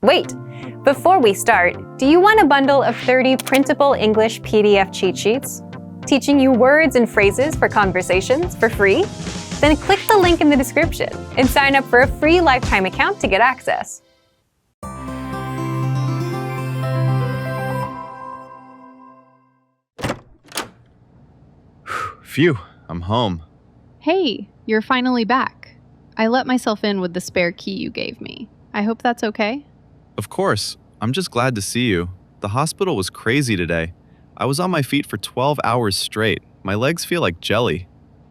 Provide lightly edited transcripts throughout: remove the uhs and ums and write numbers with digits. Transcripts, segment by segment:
Wait! Before we start, do you want a bundle of 30 printable English PDF cheat sheets? Teaching you words and phrases for conversations for free? Then click the link in the description and sign up for a free lifetime account to get access. Phew, I'm home. Hey, you're finally back. I let myself in with the spare key you gave me. I hope that's okay. Of course, I'm just glad to see you. The hospital was crazy today. I was on my feet for 12 hours straight. My legs feel like jelly.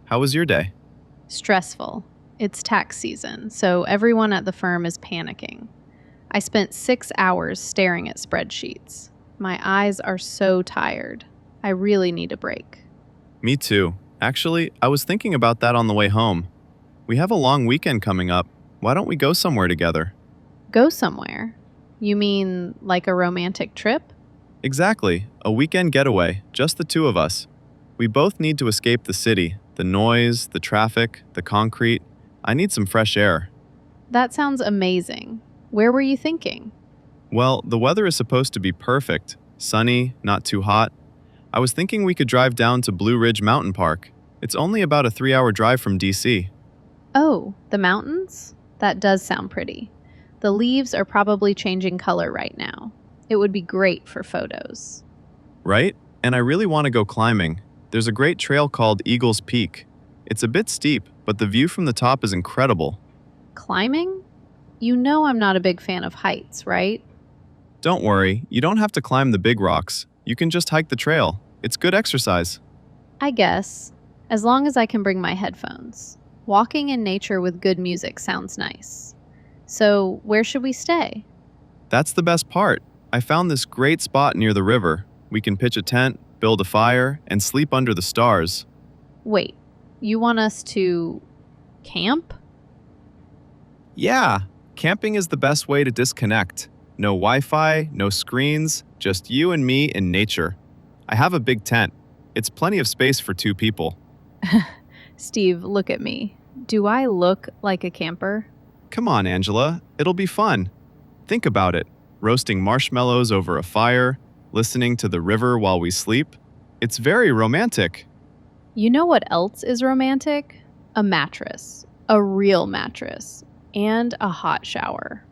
How was your day? Stressful. It's tax season, so everyone at the firm is panicking. I spent 6 hours staring at spreadsheets. My eyes are so tired. I really need a break. Me too. Actually, I was thinking about that on the way home. We have a long weekend coming up. Why don't we go somewhere together? Go somewhere? You mean like a romantic trip? Exactly. A weekend getaway, just the two of us. We both need to escape the city, the noise, the traffic, the concrete. I need some fresh air. That sounds amazing. Where were you thinking? Well, the weather is supposed to be perfect. Sunny, not too hot. I was thinking we could drive down to Blue Ridge Mountain Park. It's only about a 3-hour drive from DC. Oh, the mountains? That does sound pretty. The leaves are probably changing color right now. It would be great for photos. Right? And I really want to go climbing. There's a great trail called Eagles Peak. It's a bit steep, but the view from the top is incredible. Climbing? You know I'm not a big fan of heights, right? Don't worry, you don't have to climb the big rocks. You can just hike the trail. It's good exercise. I guess, as long as I can bring my headphones. Walking in nature with good music sounds nice. So, where should we stay? That's the best part. I found this great spot near the river. We can pitch a tent, build a fire, and sleep under the stars. Wait, you want us to camp? Yeah, camping is the best way to disconnect. No Wi-Fi, no screens, just you and me in nature. I have a big tent. It's plenty of space for 2 people. Steve, look at me. Do I look like a camper? Come on, Angela. It'll be fun. Think about it. Roasting marshmallows over a fire, listening to the river while we sleep. It's very romantic. You know what else is romantic? A mattress. A real mattress. And a hot shower.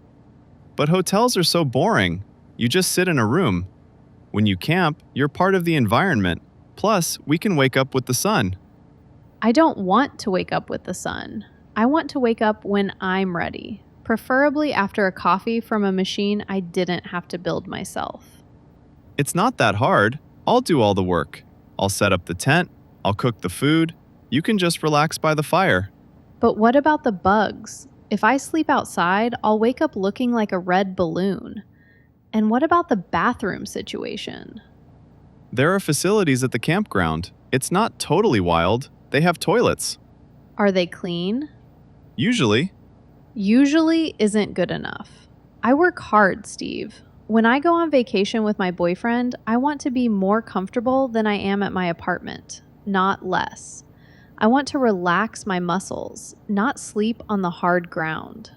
But hotels are so boring. You just sit in a room. When you camp, you're part of the environment. Plus, we can wake up with the sun. I don't want to wake up with the sun. I want to wake up when I'm ready, preferably after a coffee from a machine I didn't have to build myself. It's not that hard. I'll do all the work. I'll set up the tent. I'll cook the food. You can just relax by the fire. But what about the bugs? If I sleep outside, I'll wake up looking like a red balloon. And what about the bathroom situation? There are facilities at the campground. It's not totally wild. They have toilets. Are they clean? Usually. Usually isn't good enough. I work hard, Steve. When I go on vacation with my boyfriend, I want to be more comfortable than I am at my apartment, not less. I want to relax my muscles, not sleep on the hard ground.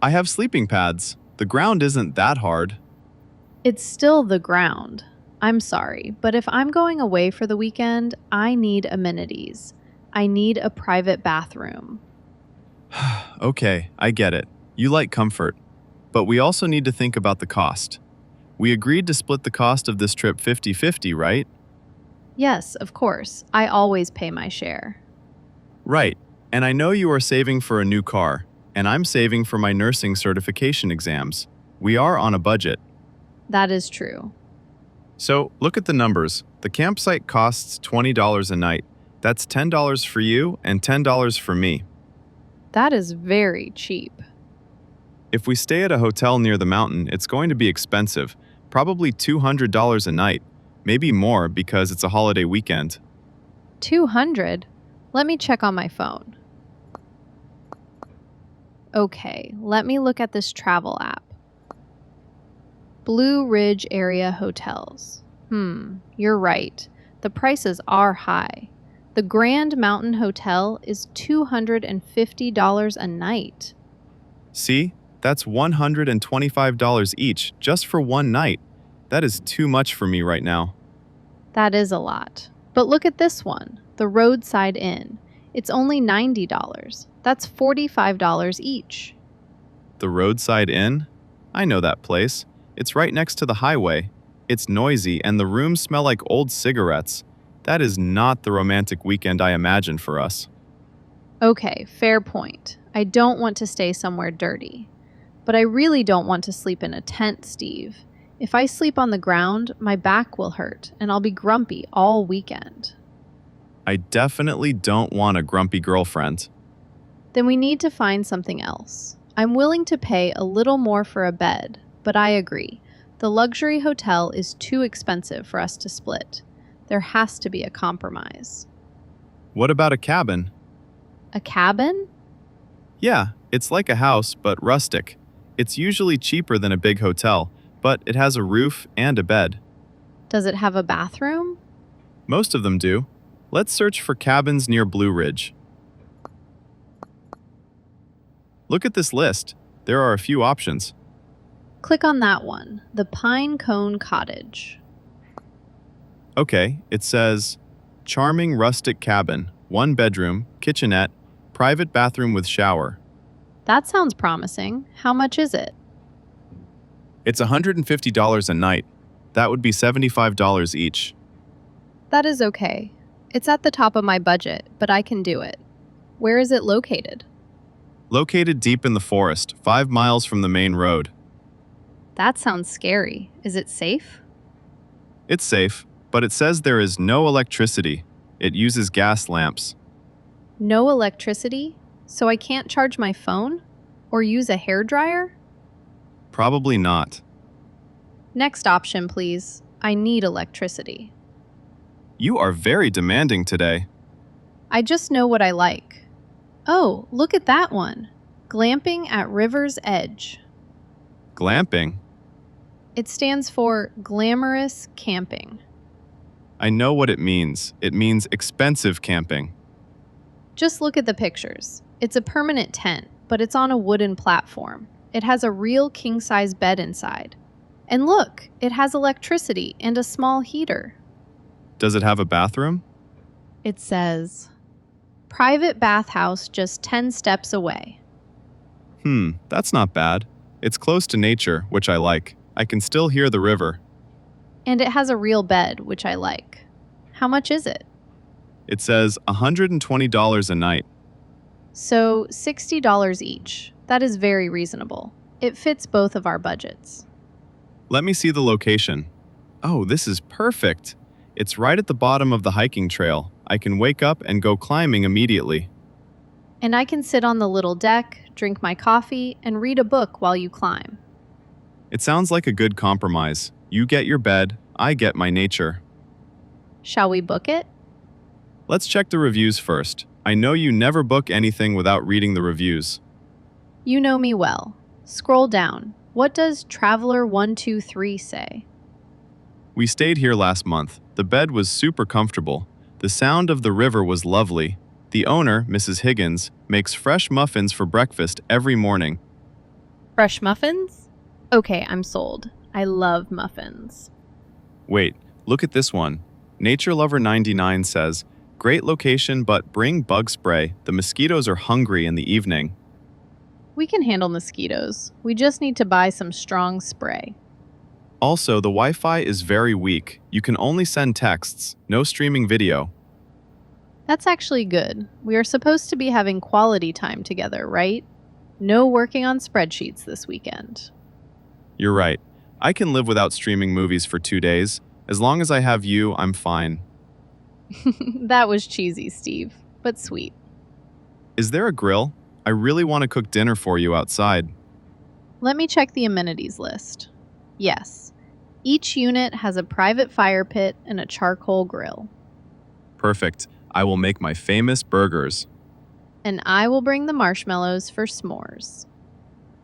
I have sleeping pads. The ground isn't that hard. It's still the ground. I'm sorry, but if I'm going away for the weekend, I need amenities. I need a private bathroom. Okay, I get it. You like comfort. But we also need to think about the cost. We agreed to split the cost of this trip 50-50, right? Yes, of course. I always pay my share. Right. And I know you are saving for a new car, and I'm saving for my nursing certification exams. We are on a budget. That is true. So, look at the numbers. The campsite costs $20 a night. That's $10 for you and $10 for me. That is very cheap. If we stay at a hotel near the mountain, it's going to be expensive, probably $200 a night, maybe more because it's a holiday weekend. 200? Let me check on my phone. Okay, let me look at this travel app. Blue Ridge Area Hotels. You're right. The prices are high. The Grand Mountain Hotel is $250 a night. See? That's $125 each just for one night. That is too much for me right now. That is a lot. But look at this one, the Roadside Inn. It's only $90. That's $45 each. The Roadside Inn? I know that place. It's right next to the highway. It's noisy and the rooms smell like old cigarettes. That is not the romantic weekend I imagined for us. Okay, fair point. I don't want to stay somewhere dirty. But I really don't want to sleep in a tent, Steve. If I sleep on the ground, my back will hurt and I'll be grumpy all weekend. I definitely don't want a grumpy girlfriend. Then we need to find something else. I'm willing to pay a little more for a bed, but I agree. The luxury hotel is too expensive for us to split. There has to be a compromise. What about a cabin? A cabin? Yeah, it's like a house, but rustic. It's usually cheaper than a big hotel, but it has a roof and a bed. Does it have a bathroom? Most of them do. Let's search for cabins near Blue Ridge. Look at this list. There are a few options. Click on that one, the Pine Cone Cottage. Okay, it says, charming rustic cabin, 1 bedroom, kitchenette, private bathroom with shower. That sounds promising. How much is it? It's $150 a night. That would be $75 each. That is okay. It's at the top of my budget, but I can do it. Where is it located? Located deep in the forest, 5 miles from the main road. That sounds scary. Is it safe? It's safe, but it says there is no electricity. It uses gas lamps. No electricity? So I can't charge my phone? Or use a hairdryer? Probably not. Next option, please. I need electricity. You are very demanding today. I just know what I like. Oh, look at that one. Glamping at River's Edge. Glamping? It stands for Glamorous Camping. I know what it means. It means expensive camping. Just look at the pictures. It's a permanent tent, but it's on a wooden platform. It has a real king-size bed inside. And look, it has electricity and a small heater. Does it have a bathroom? It says, private bathhouse just 10 steps away. That's not bad. It's close to nature, which I like. I can still hear the river. And it has a real bed, which I like. How much is it? It says $120 a night. So $60 each. That is very reasonable. It fits both of our budgets. Let me see the location. Oh, this is perfect. It's right at the bottom of the hiking trail. I can wake up and go climbing immediately. And I can sit on the little deck, drink my coffee, and read a book while you climb. It sounds like a good compromise. You get your bed, I get my nature. Shall we book it? Let's check the reviews first. I know you never book anything without reading the reviews. You know me well. Scroll down. What does Traveler123 say? We stayed here last month. The bed was super comfortable. The sound of the river was lovely. The owner, Mrs. Higgins, makes fresh muffins for breakfast every morning. Fresh muffins? Okay, I'm sold. I love muffins. Wait, look at this one. Nature Lover 99 says, great location, but bring bug spray. The mosquitoes are hungry in the evening. We can handle mosquitoes. We just need to buy some strong spray. Also, the Wi-Fi is very weak. You can only send texts, no streaming video. That's actually good. We are supposed to be having quality time together, right? No working on spreadsheets this weekend. You're right. I can live without streaming movies for 2 days. As long as I have you, I'm fine. That was cheesy, Steve, but sweet. Is there a grill? I really want to cook dinner for you outside. Let me check the amenities list. Yes. Each unit has a private fire pit and a charcoal grill. Perfect. I will make my famous burgers. And I will bring the marshmallows for s'mores.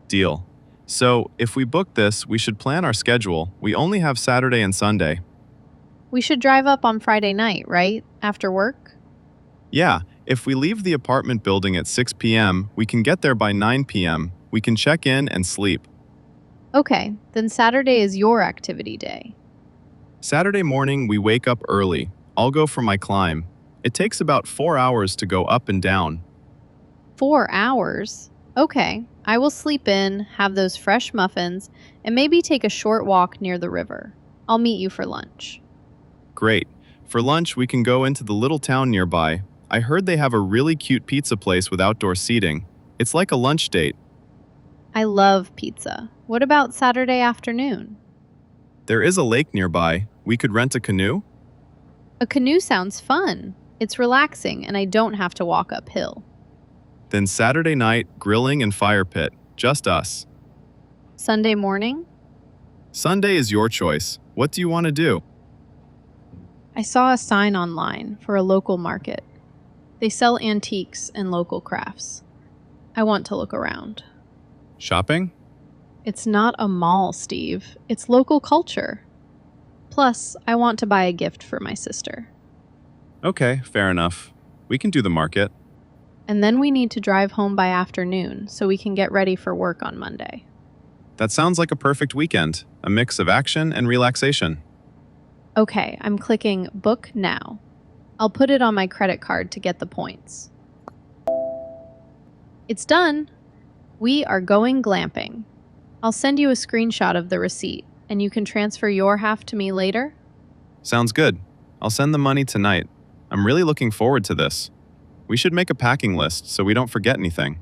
Deal. So, if we book this, we should plan our schedule. We only have Saturday and Sunday. We should drive up on Friday night, right? After work? Yeah, if we leave the apartment building at 6 p.m., we can get there by 9 p.m. We can check in and sleep. Okay, then Saturday is your activity day. Saturday morning, we wake up early. I'll go for my climb. It takes about 4 hours to go up and down. 4 hours? Okay, I will sleep in, have those fresh muffins, and maybe take a short walk near the river. I'll meet you for lunch. Great. For lunch, we can go into the little town nearby. I heard they have a really cute pizza place with outdoor seating. It's like a lunch date. I love pizza. What about Saturday afternoon? There is a lake nearby. We could rent a canoe? A canoe sounds fun. It's relaxing, and I don't have to walk uphill. Then Saturday night, grilling and fire pit. Just us. Sunday morning? Sunday is your choice. What do you want to do? I saw a sign online for a local market. They sell antiques and local crafts. I want to look around. Shopping? It's not a mall, Steve. It's local culture. Plus, I want to buy a gift for my sister. Okay, fair enough. We can do the market. And then we need to drive home by afternoon so we can get ready for work on Monday. That sounds like a perfect weekend, a mix of action and relaxation. Okay, I'm clicking book now. I'll put it on my credit card to get the points. It's done. We are going glamping. I'll send you a screenshot of the receipt, and you can transfer your half to me later. Sounds good. I'll send the money tonight. I'm really looking forward to this. We should make a packing list so we don't forget anything.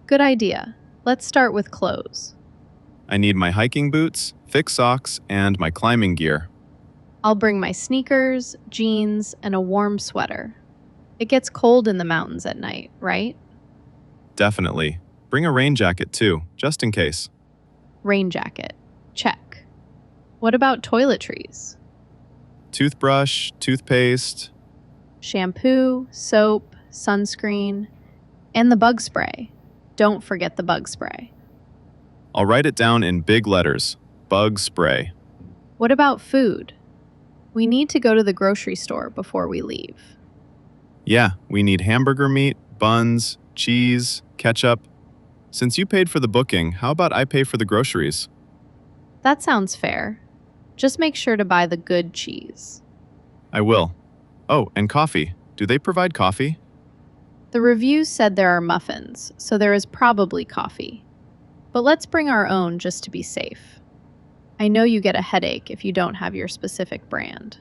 Good idea. Let's start with clothes. I need my hiking boots, thick socks, and my climbing gear. I'll bring my sneakers, jeans, and a warm sweater. It gets cold in the mountains at night, right? Definitely. Bring a rain jacket too, just in case. Rain jacket. Check. What about toiletries? Toothbrush, toothpaste. Shampoo, soap, sunscreen, and the bug spray. Don't forget the bug spray. I'll write it down in big letters. Bug spray. What about food? We need to go to the grocery store before we leave. Yeah, we need hamburger meat, buns, cheese, ketchup. Since you paid for the booking, how about I pay for the groceries? That sounds fair. Just make sure to buy the good cheese. I will. Oh, and coffee. Do they provide coffee? The reviews said there are muffins, so there is probably coffee. But let's bring our own just to be safe. I know you get a headache if you don't have your specific brand.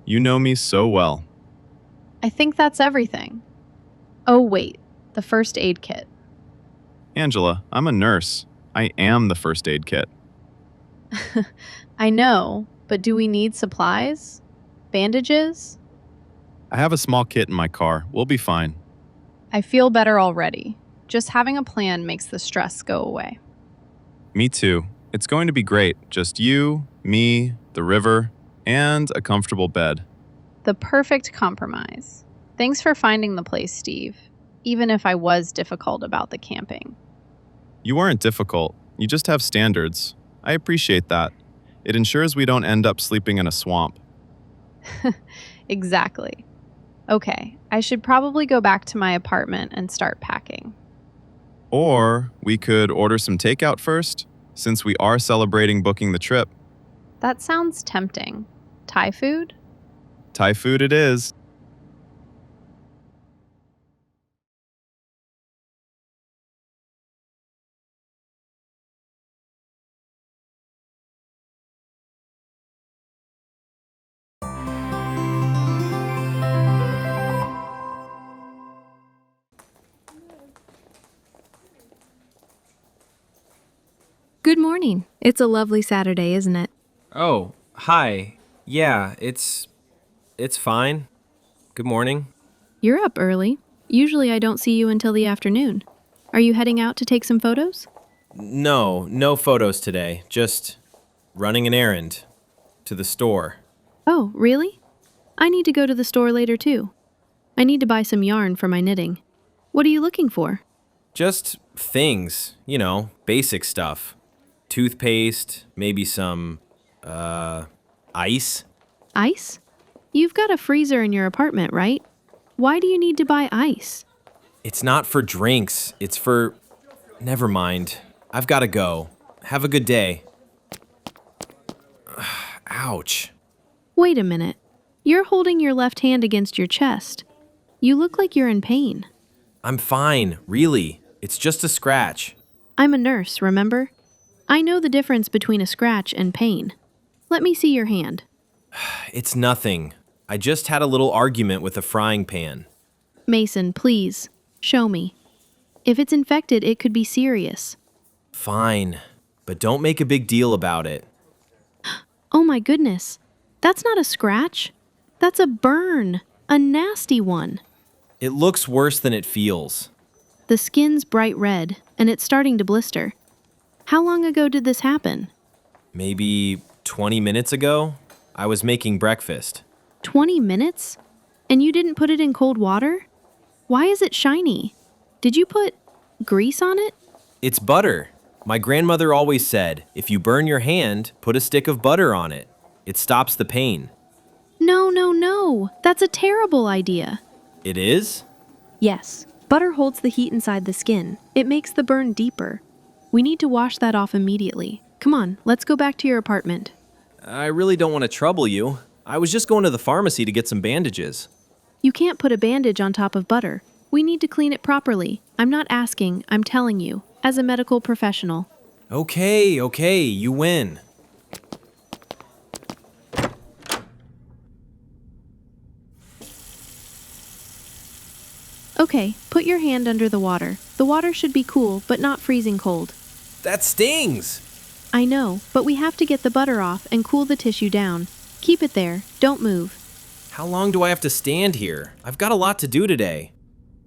You know me so well. I think that's everything. Oh, wait, the first aid kit. Angela, I'm a nurse. I am the first aid kit. I know, but do we need supplies? Bandages? I have a small kit in my car. We'll be fine. I feel better already. Just having a plan makes the stress go away. Me too. It's going to be great. Just you, me, the river, and a comfortable bed. The perfect compromise. Thanks for finding the place, Steve, even if I was difficult about the camping. You weren't difficult. You just have standards. I appreciate that. It ensures we don't end up sleeping in a swamp. Exactly. Okay, I should probably go back to my apartment and start packing. Or we could order some takeout first, since we are celebrating booking the trip. That sounds tempting. Thai food? Thai food it is. Good morning. It's a lovely Saturday, isn't it? Oh, hi. Yeah, it's fine. Good morning. You're up early. Usually I don't see you until the afternoon. Are you heading out to take some photos? No photos today. Just running an errand to the store. Oh, really? I need to go to the store later too. I need to buy some yarn for my knitting. What are you looking for? Just things, basic stuff. Toothpaste, maybe some, ice. Ice? You've got a freezer in your apartment, right? Why do you need to buy ice? It's not for drinks. It's for Never mind. I've got to go. Have a good day. Ouch. Wait a minute. You're holding your left hand against your chest. You look like you're in pain. I'm fine, really. It's just a scratch. I'm a nurse, remember? I know the difference between a scratch and pain. Let me see your hand. It's nothing. I just had a little argument with a frying pan. Mason, please, show me. If it's infected, it could be serious. Fine, but don't make a big deal about it. Oh my goodness. That's not a scratch. That's a burn. A nasty one. It looks worse than it feels. The skin's bright red, and it's starting to blister. How long ago did this happen? Maybe 20 minutes ago? I was making breakfast. 20 minutes? And you didn't put it in cold water? Why is it shiny? Did you put grease on it? It's butter. My grandmother always said, if you burn your hand, put a stick of butter on it. It stops the pain. No. That's a terrible idea. It is? Yes. Butter holds the heat inside the skin. It makes the burn deeper. We need to wash that off immediately. Come on, let's go back to your apartment. I really don't want to trouble you. I was just going to the pharmacy to get some bandages. You can't put a bandage on top of butter. We need to clean it properly. I'm not asking, I'm telling you, as a medical professional. Okay, you win. Okay, put your hand under the water. The water should be cool, but not freezing cold. That stings! I know, but we have to get the butter off and cool the tissue down. Keep it there. Don't move. How long do I have to stand here? I've got a lot to do today.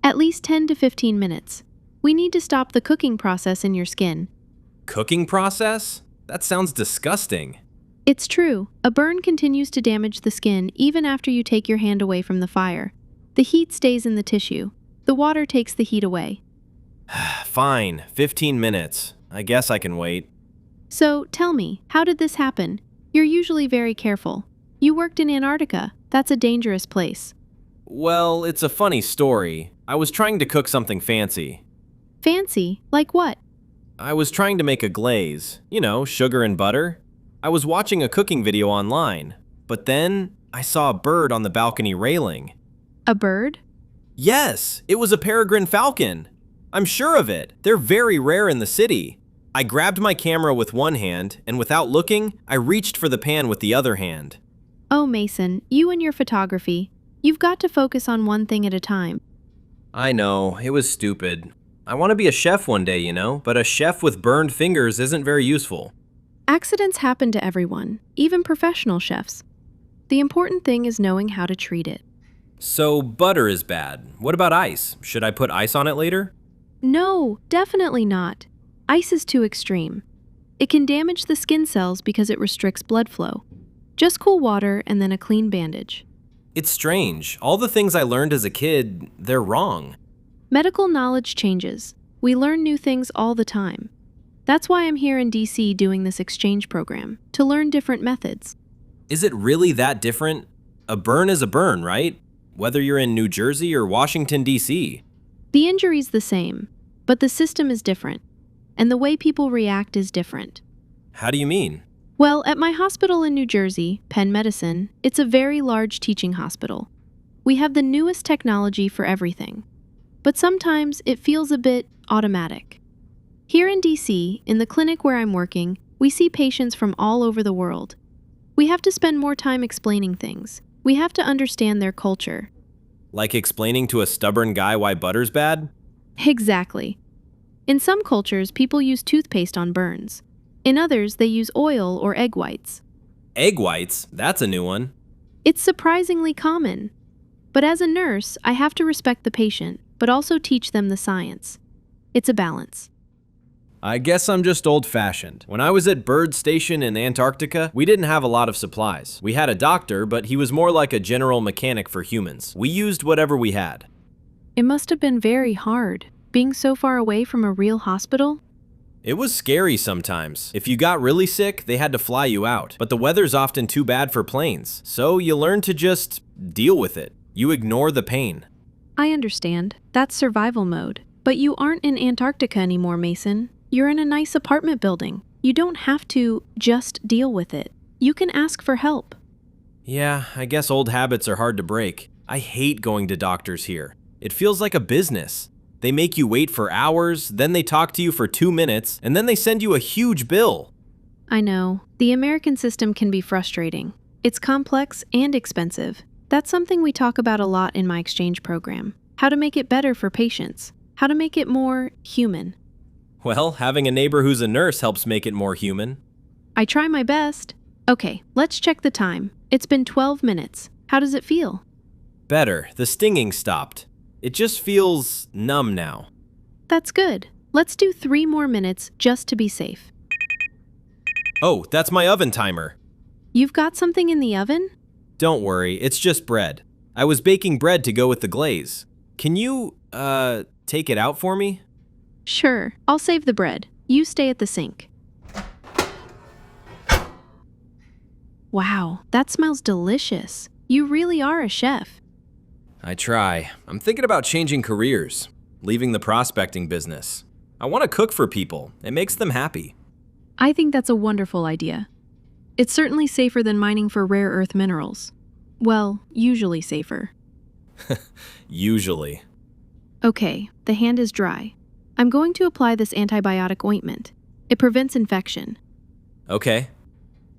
At least 10 to 15 minutes. We need to stop the cooking process in your skin. Cooking process? That sounds disgusting. It's true. A burn continues to damage the skin even after you take your hand away from the fire. The heat stays in the tissue. The water takes the heat away. Fine, 15 minutes. I guess I can wait. So, tell me, how did this happen? You're usually very careful. You worked in Antarctica. That's a dangerous place. Well, it's a funny story. I was trying to cook something fancy. Fancy? Like what? I was trying to make a glaze. You know, sugar and butter. I was watching a cooking video online. But then, I saw a bird on the balcony railing. A bird? Yes, it was a peregrine falcon. I'm sure of it. They're very rare in the city. I grabbed my camera with one hand, and without looking, I reached for the pan with the other hand. Oh, Mason, you and your photography. You've got to focus on one thing at a time. I know, it was stupid. I want to be a chef one day, you know, but a chef with burned fingers isn't very useful. Accidents happen to everyone, even professional chefs. The important thing is knowing how to treat it. So, butter is bad. What about ice? Should I put ice on it later? No, definitely not. Ice is too extreme. It can damage the skin cells because it restricts blood flow. Just cool water and then a clean bandage. It's strange. All the things I learned as a kid, they're wrong. Medical knowledge changes. We learn new things all the time. That's why I'm here in DC doing this exchange program, to learn different methods. Is it really that different? A burn is a burn, right? Whether you're in New Jersey or Washington, D.C. The injury's the same, but the system is different, and the way people react is different. How do you mean? Well, at my hospital in New Jersey, Penn Medicine, it's a very large teaching hospital. We have the newest technology for everything. But sometimes it feels a bit automatic. Here in DC, in the clinic where I'm working, we see patients from all over the world. We have to spend more time explaining things. We have to understand their culture. Like explaining to a stubborn guy why butter's bad? Exactly. In some cultures, people use toothpaste on burns. In others, they use oil or egg whites. Egg whites? That's a new one. It's surprisingly common. But as a nurse, I have to respect the patient, but also teach them the science. It's a balance. I guess I'm just old-fashioned. When I was at Byrd Station in Antarctica, we didn't have a lot of supplies. We had a doctor, but he was more like a general mechanic for humans. We used whatever we had. It must have been very hard, being so far away from a real hospital. It was scary sometimes. If you got really sick, they had to fly you out. But the weather's often too bad for planes, so you learn to just deal with it. You ignore the pain. I understand. That's survival mode. But you aren't in Antarctica anymore, Mason. You're in a nice apartment building. You don't have to just deal with it. You can ask for help. Yeah, I guess old habits are hard to break. I hate going to doctors here. It feels like a business. They make you wait for hours, then they talk to you for 2 minutes, and then they send you a huge bill. I know. The American system can be frustrating. It's complex and expensive. That's something we talk about a lot in my exchange program. How to make it better for patients. How to make it more human. Well, having a neighbor who's a nurse helps make it more human. I try my best. Okay, let's check the time. It's been 12 minutes. How does it feel? Better. The stinging stopped. It just feels numb now. That's good. Let's do 3 more minutes just to be safe. Oh, that's my oven timer. You've got something in the oven? Don't worry, it's just bread. I was baking bread to go with the glaze. Can you, take it out for me? Sure, I'll save the bread. You stay at the sink. Wow, that smells delicious. You really are a chef. I try. I'm thinking about changing careers, leaving the prospecting business. I want to cook for people. It makes them happy. I think that's a wonderful idea. It's certainly safer than mining for rare earth minerals. Well, usually safer. Usually. Okay, the hand is dry. I'm going to apply this antibiotic ointment. It prevents infection. Okay.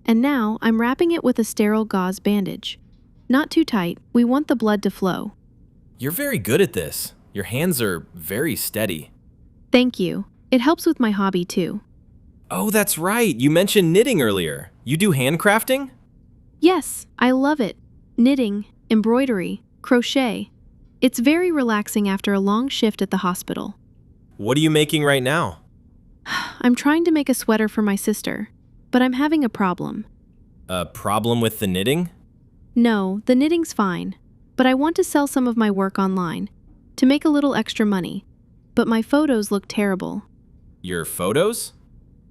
And now I'm wrapping it with a sterile gauze bandage. Not too tight, we want the blood to flow. You're very good at this. Your hands are very steady. Thank you. It helps with my hobby too. Oh, that's right. You mentioned knitting earlier. You do handcrafting? Yes, I love it. Knitting, embroidery, crochet. It's very relaxing after a long shift at the hospital. What are you making right now? I'm trying to make a sweater for my sister, but I'm having a problem. A problem with the knitting? No, the knitting's fine, but I want to sell some of my work online to make a little extra money. But my photos look terrible. Your photos?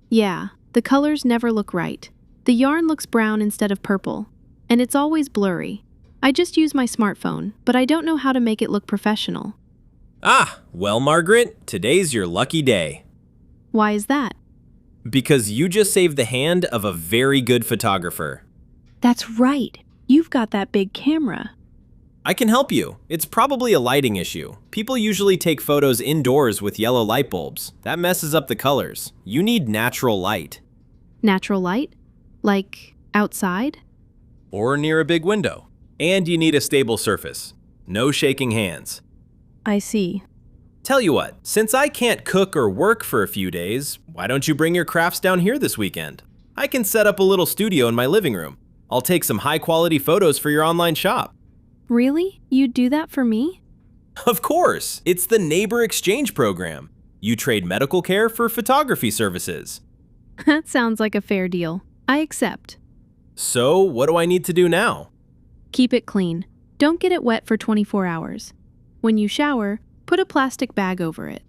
Yeah, the colors never look right. The yarn looks brown instead of purple, and it's always blurry. I just use my smartphone, but I don't know how to make it look professional. Ah, well, Margaret, today's your lucky day. Why is that? Because you just saved the hand of a very good photographer. That's right. You've got that big camera. I can help you. It's probably a lighting issue. People usually take photos indoors with yellow light bulbs. That messes up the colors. You need natural light. Natural light? Like outside? Or near a big window. And you need a stable surface. No shaking hands. I see. Tell you what, since I can't cook or work for a few days, why don't you bring your crafts down here this weekend? I can set up a little studio in my living room. I'll take some high-quality photos for your online shop. Really? You'd do that for me? Of course! It's the Neighbor Exchange Program. You trade medical care for photography services. That sounds like a fair deal. I accept. So, what do I need to do now? Keep it clean. Don't get it wet for 24 hours. When you shower, put a plastic bag over it.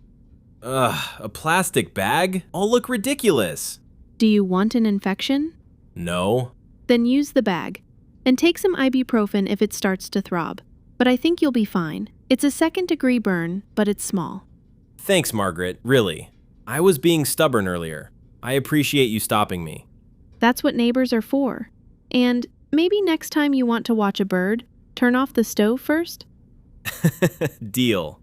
Ugh, a plastic bag? I'll look ridiculous. Do you want an infection? No. Then use the bag. And take some ibuprofen if it starts to throb. But I think you'll be fine. It's a 2nd-degree burn, but it's small. Thanks, Margaret, really. I was being stubborn earlier. I appreciate you stopping me. That's what neighbors are for. And maybe next time you want to watch a bird, turn off the stove first? Deal.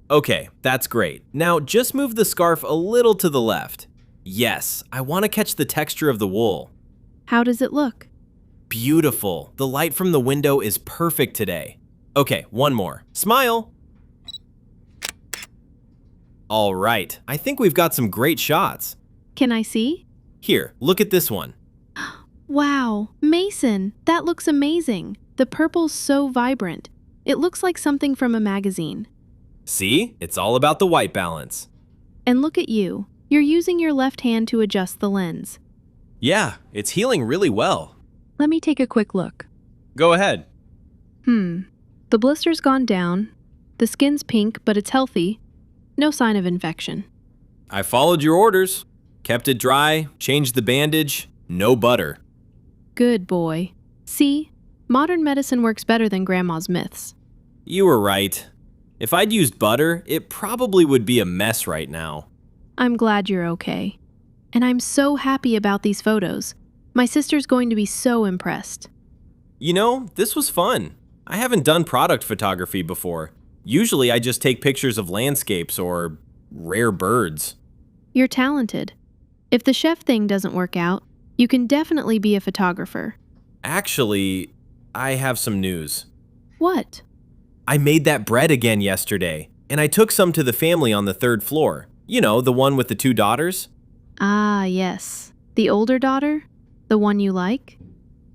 Okay, that's great. Now just move the scarf a little to the left. Yes, I want to catch the texture of the wool. How does it look? Beautiful. The light from the window is perfect today. Okay, one more. Smile. All right, I think we've got some great shots. Can I see? Here, look at this one. Wow, Mason, that looks amazing. The purple's so vibrant. It looks like something from a magazine. See? It's all about the white balance. And look at you. You're using your left hand to adjust the lens. Yeah, it's healing really well. Let me take a quick look. Go ahead. The blister's gone down. The skin's pink, but it's healthy. No sign of infection. I followed your orders. Kept it dry, changed the bandage, no butter. Good boy. See? Modern medicine works better than Grandma's myths. You were right. If I'd used butter, it probably would be a mess right now. I'm glad you're okay. And I'm so happy about these photos. My sister's going to be so impressed. You know, this was fun. I haven't done product photography before. Usually I just take pictures of landscapes or rare birds. You're talented. If the chef thing doesn't work out, you can definitely be a photographer. Actually, I have some news. What? I made that bread again yesterday, and I took some to the family on the 3rd floor. You know, the one with the 2 daughters? Ah, yes. The older daughter? The one you like?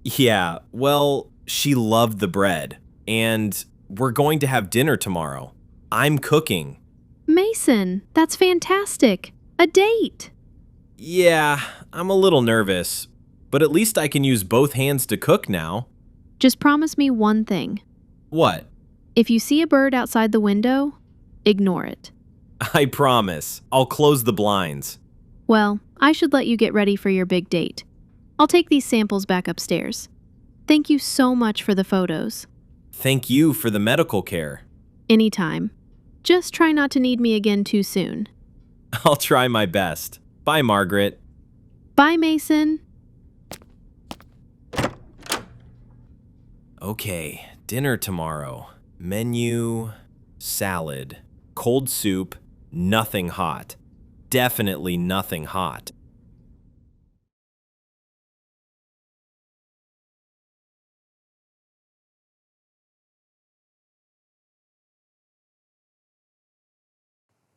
Yeah, well, she loved the bread, and we're going to have dinner tomorrow. I'm cooking. Mason, that's fantastic. A date. Yeah, I'm a little nervous, but at least I can use both hands to cook now. Just promise me one thing. What? If you see a bird outside the window, ignore it. I promise. I'll close the blinds. Well, I should let you get ready for your big date. I'll take these samples back upstairs. Thank you so much for the photos. Thank you for the medical care. Anytime. Just try not to need me again too soon. I'll try my best. Bye, Margaret. Bye, Mason. Okay, dinner tomorrow. Menu, salad, cold soup, nothing hot. Definitely nothing hot.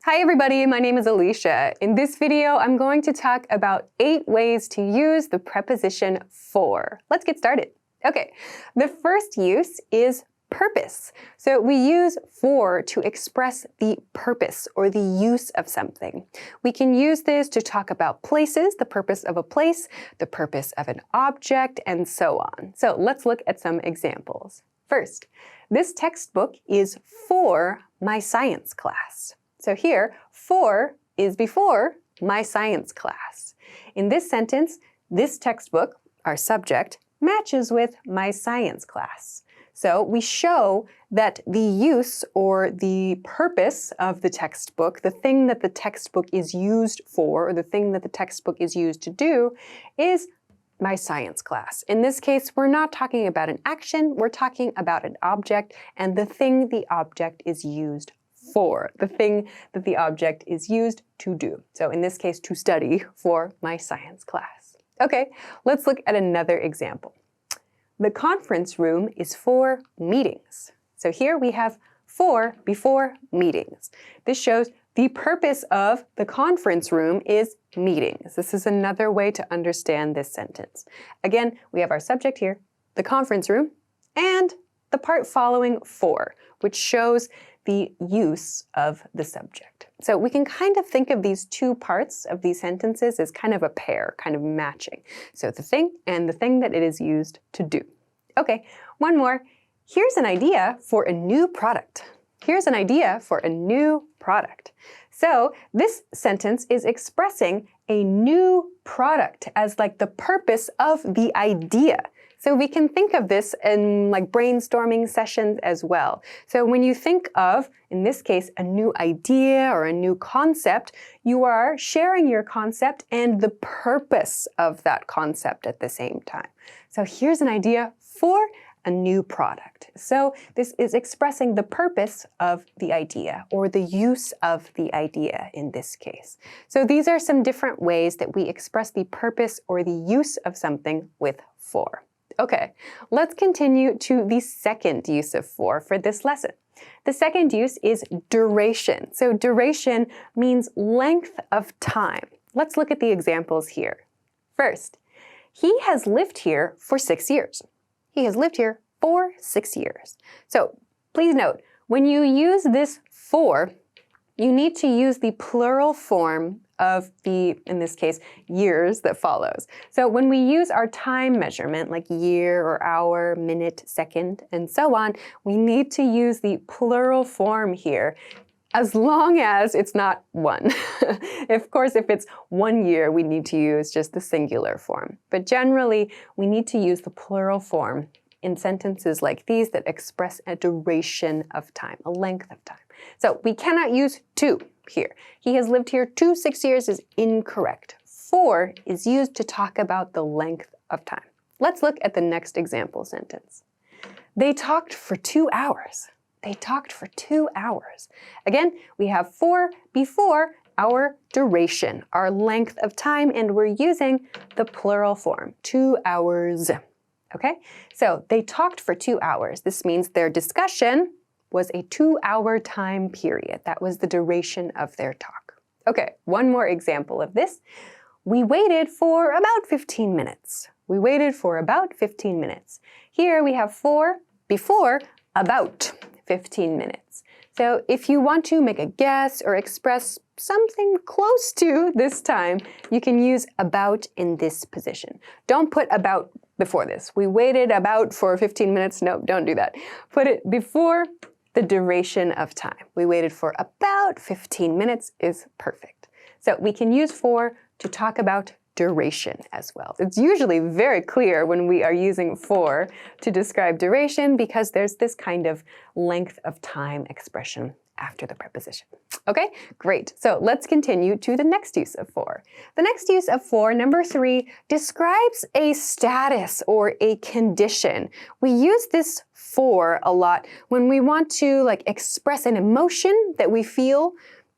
Hi everybody, my name is Alicia. In this video, I'm going to talk about 8 ways to use the preposition for. Let's get started. Okay, the first use is purpose. So we use for to express the purpose or the use of something. We can use this to talk about places, the purpose of a place, the purpose of an object, and so on. So let's look at some examples. First, this textbook is for my science class. So here, for is before my science class. In this sentence, this textbook, our subject, matches with my science class. So we show that the use or the purpose of the textbook, the thing that the textbook is used for, or the thing that the textbook is used to do, is my science class. In this case, we're not talking about an action, we're talking about an object and the thing the object is used for, the thing that the object is used to do. So in this case, to study for my science class. Okay, let's look at another example. The conference room is for meetings. So here we have for before meetings. This shows the purpose of the conference room is meetings. This is another way to understand this sentence. Again, we have our subject here, the conference room, and the part following for, which shows the use of the subject. So we can kind of think of these 2 parts of these sentences as kind of a pair, kind of matching. So the thing and the thing that it is used to do. Okay, one more. Here's an idea for a new product. Here's an idea for a new product. So this sentence is expressing a new product as like the purpose of the idea. So we can think of this in like brainstorming sessions as well. So when you think of, in this case, a new idea or a new concept, you are sharing your concept and the purpose of that concept at the same time. So here's an idea for a new product. So this is expressing the purpose of the idea or the use of the idea in this case. So these are some different ways that we express the purpose or the use of something with for. Okay, let's continue to the second use of for this lesson. The second use is duration. So duration means length of time. Let's look at the examples here. First, he has lived here for 6 years. He has lived here for 6 years. So please note, when you use this for, you need to use the plural form of the, in this case, years that follows. So when we use our time measurement, like year or hour, minute, second, and so on, we need to use the plural form here, as long as it's not 1. Of course, if it's 1 year, we need to use just the singular form. But generally, we need to use the plural form in sentences like these that express a duration of time, a length of time. So we cannot use to here. He has lived here 6 years is incorrect. For is used to talk about the length of time. Let's look at the next example sentence. They talked for 2 hours. They talked for 2 hours. Again, we have for before our duration, our length of time, and we're using the plural form, 2 hours. Okay, so they talked for 2 hours. This means their discussion was a 2-hour time period. That was the duration of their talk. Okay, one more example of this. We waited for about 15 minutes. We waited for about 15 minutes. Here we have for before about 15 minutes. So if you want to make a guess or express something close to this time, you can use about in this position. Don't put about before this. We waited about for 15 minutes. No, don't do that. Put it before the duration of time. We waited for about 15 minutes is perfect. So we can use for to talk about duration as well. It's usually very clear when we are using for to describe duration because there's this kind of length of time expression after the preposition. Okay, great. So let's continue to the next use of for. The next use of for, number 3, describes a status or a condition. We use this for a lot when we want to express an emotion that we feel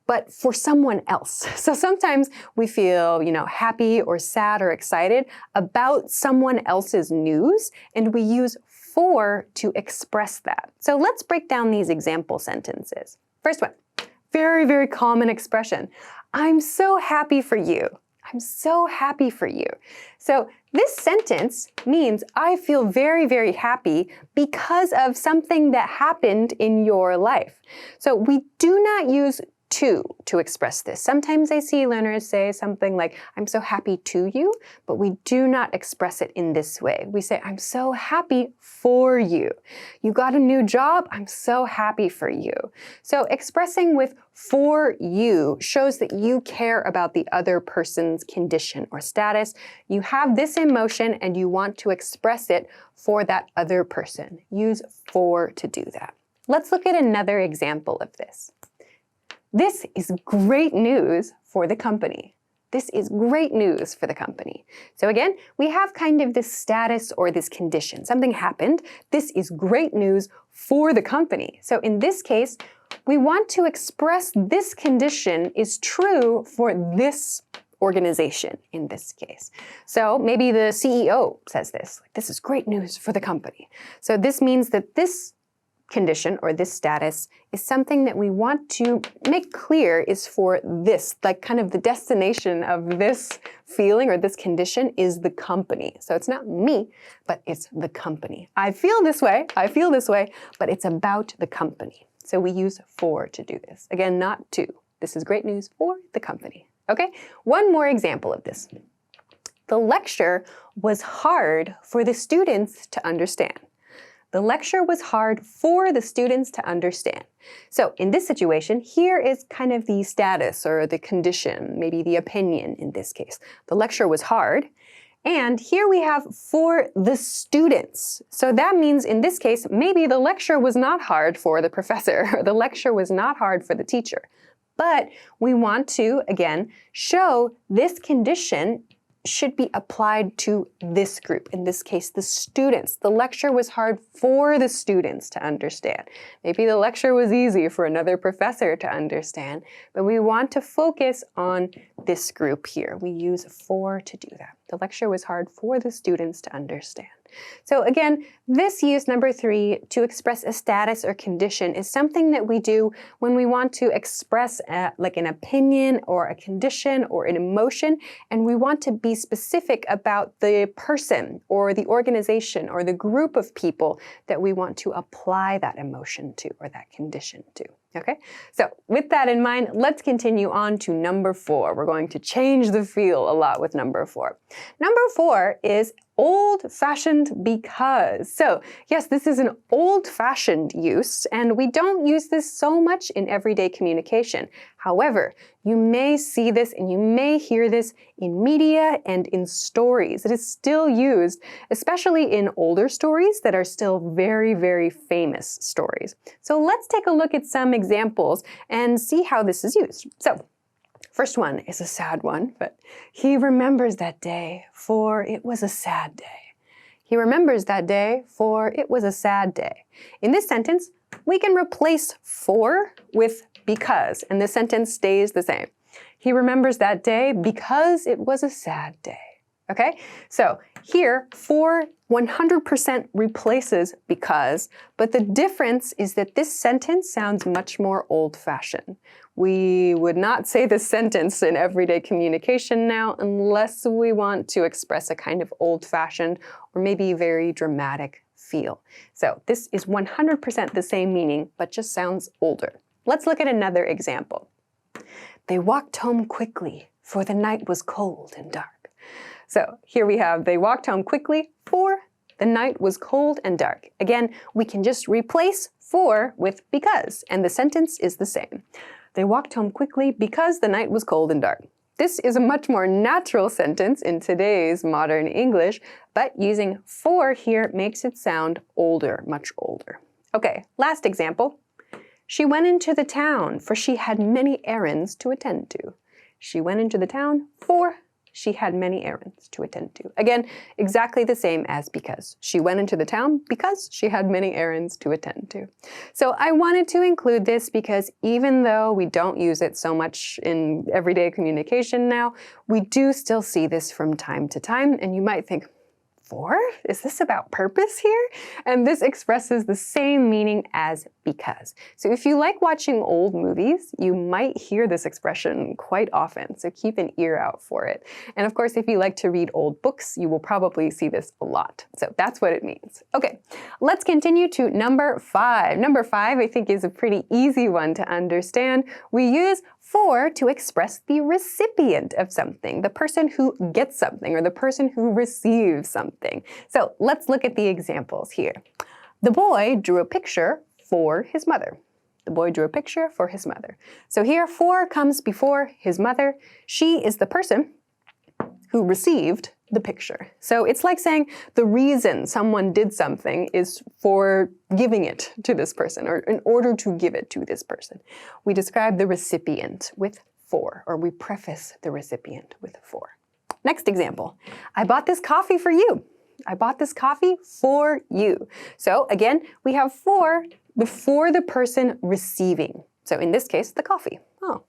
but for someone else. So sometimes we feel, happy or sad or excited about someone else's news, and we use for to express that. So let's break down these example sentences. First one, very, very common expression. I'm so happy for you. I'm so happy for you. So this sentence means I feel very, very happy because of something that happened in your life. So we do not use to express this. Sometimes I see learners say something like, I'm so happy to you, but we do not express it in this way. We say, I'm so happy for you. You got a new job, I'm so happy for you. So expressing with for you shows that you care about the other person's condition or status. You have this emotion and you want to express it for that other person. Use for to do that. Let's look at another example of this. This is great news for the company. This is great news for the company. So again, we have kind of this status or this condition. Something happened. This is great news for the company. So in this case, we want to express this condition is true for this organization in this case. So maybe the CEO says this is great news for the company. So this means that this condition or this status is something that we want to make clear is for this, kind of the destination of this feeling or this condition is the company. So it's not me, but it's the company. I feel this way, but it's about the company. So we use for to do this. Again, not to. This is great news for the company. Okay, one more example of this. The lecture was hard for the students to understand. The lecture was hard for the students to understand. So in this situation, here is kind of the status or the condition, maybe the opinion in this case. The lecture was hard. And here we have for the students. So that means in this case, maybe the lecture was not hard for the professor, or the lecture was not hard for the teacher. But we want to, again, show this condition should be applied to this group, in this case, the students. The lecture was hard for the students to understand. Maybe the lecture was easy for another professor to understand, but we want to focus on this group here. We use for to do that. The lecture was hard for the students to understand. So again, this use, number 3, to express a status or condition is something that we do when we want to express an opinion or a condition or an emotion, and we want to be specific about the person or the organization or the group of people that we want to apply that emotion to or that condition to. Okay, so with that in mind, let's continue on to number 4. We're going to change the feel a lot with number 4. Number 4 is Old-fashioned because. So yes, this is an old-fashioned use, and we don't use this so much in everyday communication. However, you may see this and you may hear this in media and in stories. It is still used, especially in older stories that are still very, very famous stories. So let's take a look at some examples and see how this is used. So, first one is a sad one, but he remembers that day, for it was a sad day. He remembers that day, for it was a sad day. In this sentence, we can replace for with because, and the sentence stays the same. He remembers that day because it was a sad day. Okay, so here, for 100% replaces because, but the difference is that this sentence sounds much more old-fashioned. We would not say this sentence in everyday communication now unless we want to express a kind of old-fashioned or maybe very dramatic feel. So this is 100% the same meaning, but just sounds older. Let's look at another example. They walked home quickly, for the night was cold and dark. So here we have, they walked home quickly, for the night was cold and dark. Again, we can just replace for with because, and the sentence is the same. They walked home quickly because the night was cold and dark. This is a much more natural sentence in today's modern English, but using for here makes it sound older, much older. Okay, last example. She went into the town, for she had many errands to attend to. She went into the town, for she had many errands to attend to. Again, exactly the same as because. She went into the town because she had many errands to attend to. So I wanted to include this because even though we don't use it so much in everyday communication now, we do still see this from time to time, and you might think, for? Is this about purpose here? And this expresses the same meaning as because. So if you like watching old movies, you might hear this expression quite often, so keep an ear out for it. And of course, if you like to read old books, you will probably see this a lot. So that's what it means. Okay, let's continue to number 5. Number 5, I think, is a pretty easy one to understand. We use for to express the recipient of something, the person who gets something or the person who receives something. So let's look at the examples here. The boy drew a picture for his mother. The boy drew a picture for his mother. So here, for comes before his mother. She is the person who received the picture. So it's like saying the reason someone did something is for giving it to this person or in order to give it to this person. We describe the recipient with for, or we preface the recipient with for. Next example, I bought this coffee for you. I bought this coffee for you. So again, we have for before the person receiving. So in this case, the coffee. Oh,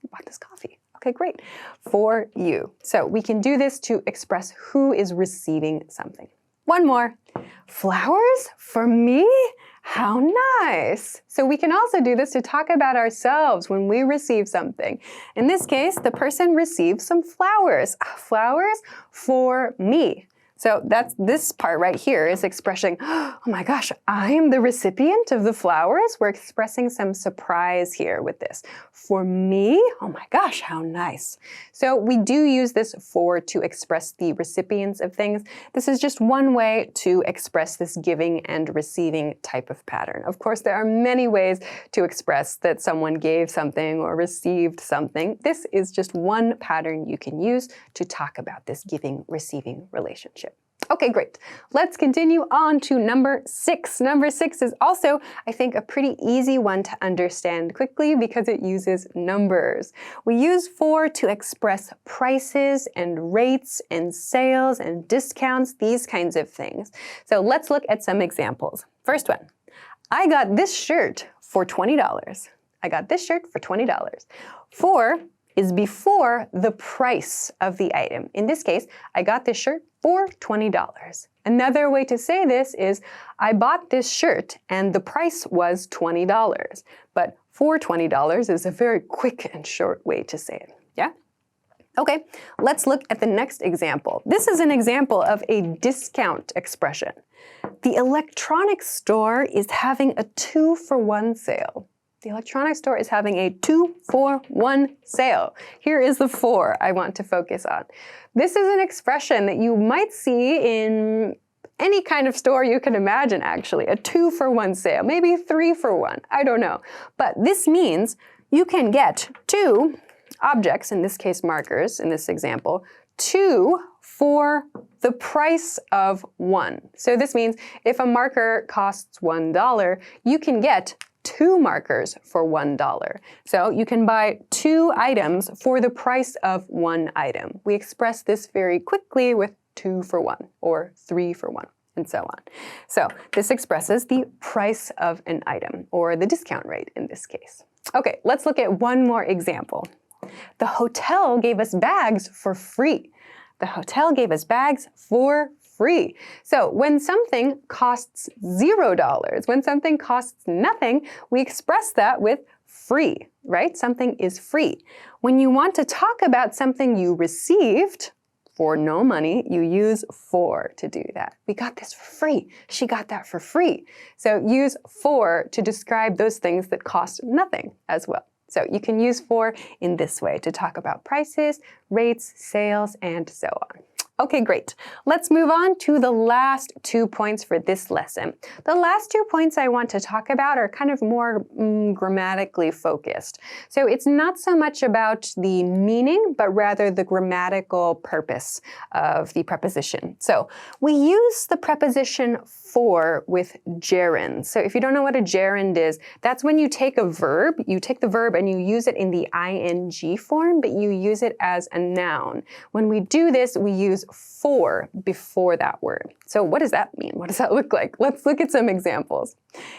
I bought this coffee. Okay, great. For you. So we can do this to express who is receiving something. One more. Flowers for me? How nice. So we can also do this to talk about ourselves when we receive something. In this case, the person receives some flowers. Flowers for me. So that's this part right here is expressing, oh my gosh, I'm the recipient of the flowers. We're expressing some surprise here with this. For me, oh my gosh, how nice. So we do use this for to express the recipients of things. This is just one way to express this giving and receiving type of pattern. Of course, there are many ways to express that someone gave something or received something. This is just one pattern you can use to talk about this giving-receiving relationship. Okay, great. Let's continue on to number 6. Number 6 is also, I think, a pretty easy one to understand quickly because it uses numbers. We use for to express prices and rates and sales and discounts, these kinds of things. So let's look at some examples. First one, I got this shirt for $20. I got this shirt for $20. For is before the price of the item. In this case, I got this shirt for $20. Another way to say this is, I bought this shirt and the price was $20. But for $20 is a very quick and short way to say it. Yeah? Okay, let's look at the next example. This is an example of a discount expression. The electronics store is having a 2-for-1 sale. The electronics store is having a 2-for-1 sale. Here is the 4 I want to focus on. This is an expression that you might see in any kind of store you can imagine, actually. A 2-for-1 sale, maybe 3-for-1, I don't know. But this means you can get 2 objects, in this case markers, in this example, 2 for the price of 1. So this means if a marker costs $1, you can get 2 markers for $1. So you can buy 2 items for the price of 1 item. We express this very quickly with 2 for 1 or 3 for 1 and so on. So this expresses the price of an item or the discount rate in this case. Okay, let's look at one more example. The hotel gave us bags for free. The hotel gave us bags for free. So when something costs $0, when something costs nothing, we express that with free, right? Something is free. When you want to talk about something you received for no money, you use for to do that. We got this for free. She got that for free. So use for to describe those things that cost nothing as well. So you can use for in this way to talk about prices, rates, sales, and so on. Okay, great. Let's move on to the last 2 points for this lesson. The last 2 points I want to talk about are kind of more grammatically focused. So it's not so much about the meaning, but rather the grammatical purpose of the preposition. So we use the preposition for with gerund. So if you don't know what a gerund is, that's when you take a verb, you take the verb and you use it in the ing form, but you use it as a noun. When we do this, we use for before that word. So what does that mean? What does that look like? Let's look at some examples.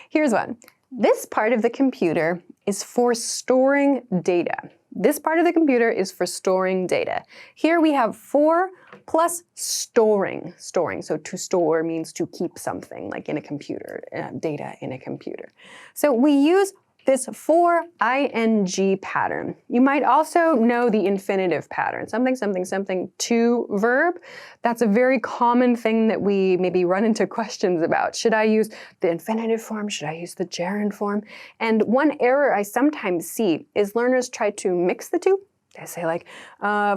Here's one. This part of the computer is for storing data. This part of the computer is for storing data. Here we have for plus storing. Storing, so to store means to keep something, like in a computer, data in a computer. So we use this for ing pattern. You might also know the infinitive pattern, something, something, something to verb. That's a very common thing that we maybe run into questions about. Should I use the infinitive form? Should I use the gerund form? And one error I sometimes see is learners try to mix the two. They say like,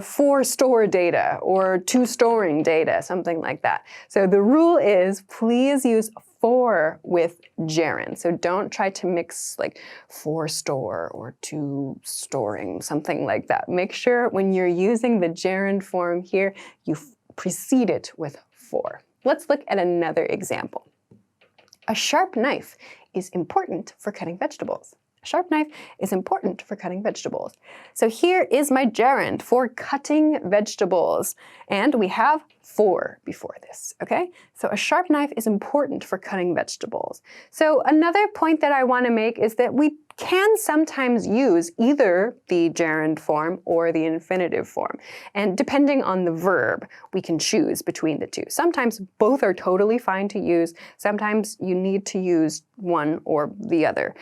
for store data or to storing data, something like that. So the rule is please use for with gerund. So don't try to mix like for store or to storing, something like that. Make sure when you're using the gerund form here, you precede it with for. Let's look at another example. A sharp knife is important for cutting vegetables. A sharp knife is important for cutting vegetables. So here is my gerund for cutting vegetables. And we have for before this, okay? So a sharp knife is important for cutting vegetables. So another point that I want to make is that we can sometimes use either the gerund form or the infinitive form. And depending on the verb, we can choose between the two. Sometimes both are totally fine to use. Sometimes you need to use one or the other.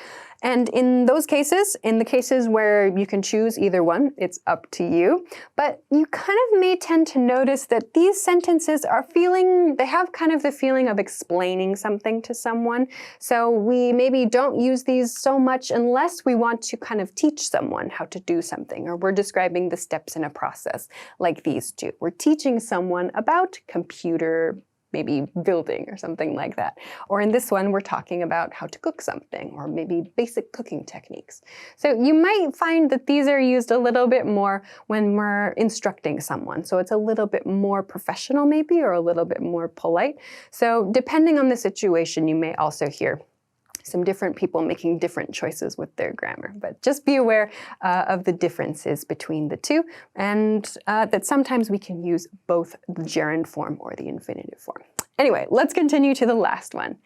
And in those cases, in the cases where you can choose either one, it's up to you. But you kind of may tend to notice that these sentences are they have kind of the feeling of explaining something to someone. So we maybe don't use these so much unless we want to kind of teach someone how to do something, or we're describing the steps in a process like these two. We're teaching someone about computer maybe building or something like that. Or in this one, we're talking about how to cook something or maybe basic cooking techniques. So you might find that these are used a little bit more when we're instructing someone. So it's a little bit more professional maybe, or a little bit more polite. So depending on the situation, you may also hear some different people making different choices with their grammar. But just be aware of the differences between the two, and that sometimes we can use both the gerund form or the infinitive form. Anyway, let's continue to the last one.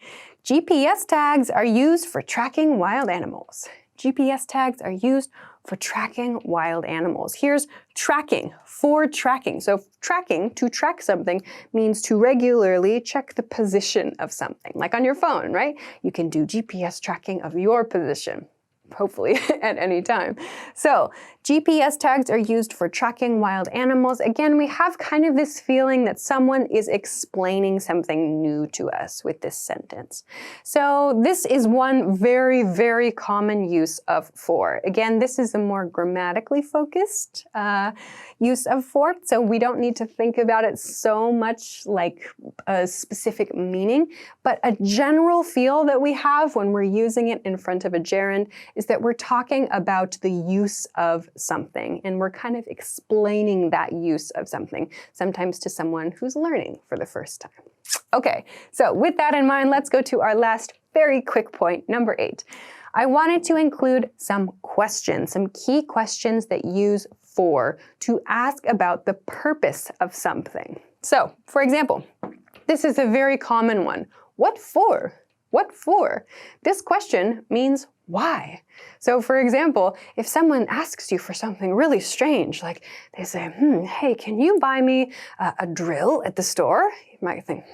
GPS tags are used for tracking wild animals. GPS tags are used for tracking wild animals. Here's tracking, for tracking. So tracking, to track something, means to regularly check the position of something. Like on your phone, right? You can do GPS tracking of your position, hopefully at any time. So GPS tags are used for tracking wild animals. Again, we have kind of this feeling that someone is explaining something new to us with this sentence. So this is one very, very common use of for. Again, this is a more grammatically focused use of for, so we don't need to think about it so much like a specific meaning, but a general feel that we have when we're using it in front of a gerund is that we're talking about the use of something, and we're kind of explaining that use of something, sometimes to someone who's learning for the first time. Okay, so with that in mind, let's go to our last very quick point, number 8. I wanted to include some questions, some key questions that use for to ask about the purpose of something. So, for example, this is a very common one. What for? What for? This question means why. So for example, if someone asks you for something really strange, like they say, hey, can you buy me a drill at the store? You might think,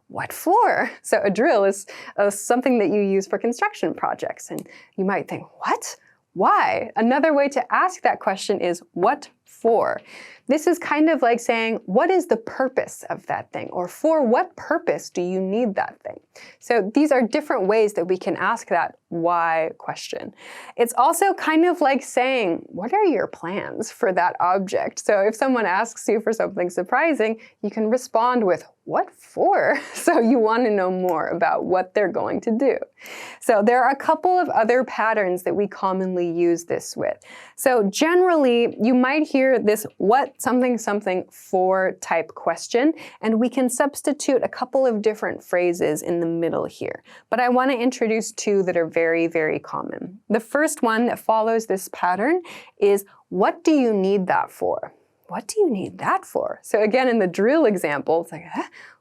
what for? So a drill is something that you use for construction projects. And you might think, what? Why? Another way to ask that question is what for? This is kind of like saying, what is the purpose of that thing? Or for what purpose do you need that thing? So these are different ways that we can ask that why question. It's also kind of like saying, what are your plans for that object? So if someone asks you for something surprising, you can respond with, what for? So you want to know more about what they're going to do. So there are a couple of other patterns that we commonly use this with. So generally, you might hear this what something something for type question, and we can substitute a couple of different phrases in the middle here. But I want to introduce two that are very, very common. The first one that follows this pattern is, what do you need that for? What do you need that for? So again, in the drill example, it's like,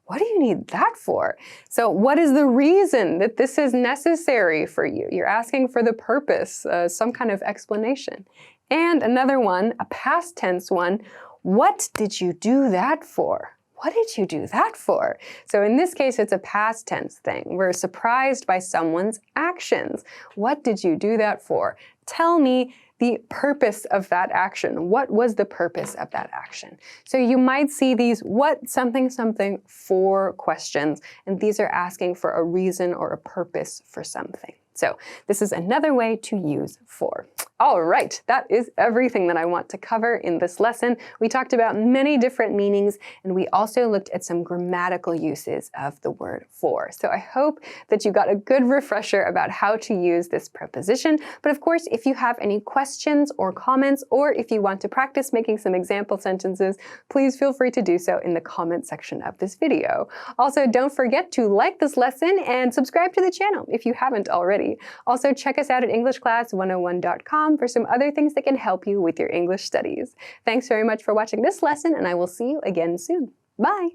what do you need that for? So what is the reason that this is necessary for you? You're asking for the purpose, some kind of explanation. And another one, a past tense one, what did you do that for? What did you do that for? So in this case, it's a past tense thing. We're surprised by someone's actions. What did you do that for? Tell me the purpose of that action. What was the purpose of that action? So you might see these what something something for questions, and these are asking for a reason or a purpose for something. So this is another way to use for. All right, that is everything that I want to cover in this lesson. We talked about many different meanings, and we also looked at some grammatical uses of the word for. So I hope that you got a good refresher about how to use this preposition. But of course, if you have any questions or comments, or if you want to practice making some example sentences, please feel free to do so in the comment section of this video. Also, don't forget to like this lesson and subscribe to the channel if you haven't already. Also, check us out at EnglishClass101.com for some other things that can help you with your English studies. Thanks very much for watching this lesson, and I will see you again soon. Bye!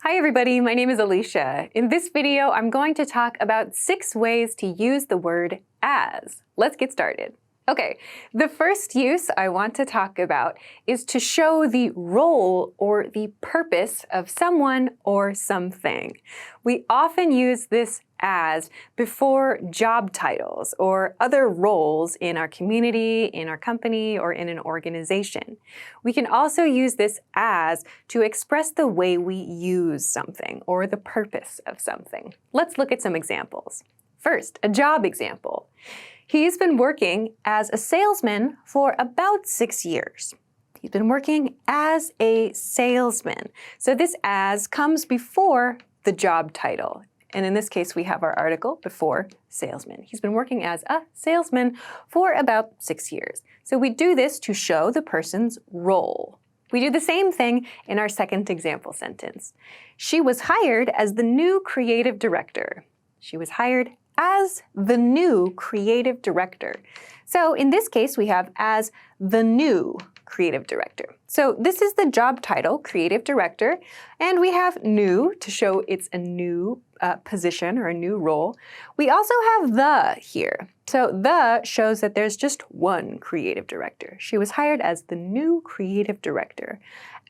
Hi everybody, my name is Alicia. In this video, I'm going to talk about 6 ways to use the word as. Let's get started. Okay, the first use I want to talk about is to show the role or the purpose of someone or something. We often use this as before job titles or other roles in our community, in our company, or in an organization. We can also use this as to express the way we use something or the purpose of something. Let's look at some examples. First, a job example. He's been working as a salesman for about 6 years. He's been working as a salesman. So this as comes before the job title. And in this case, we have our article before salesman. He's been working as a salesman for about 6 years. So we do this to show the person's role. We do the same thing in our second example sentence. She was hired as the new creative director. She was hired as the new creative director. So in this case, we have as the new creative director. So this is the job title, creative director, and we have new to show it's a new position or a new role. We also have the here. So the shows that there's just one creative director. She was hired as the new creative director.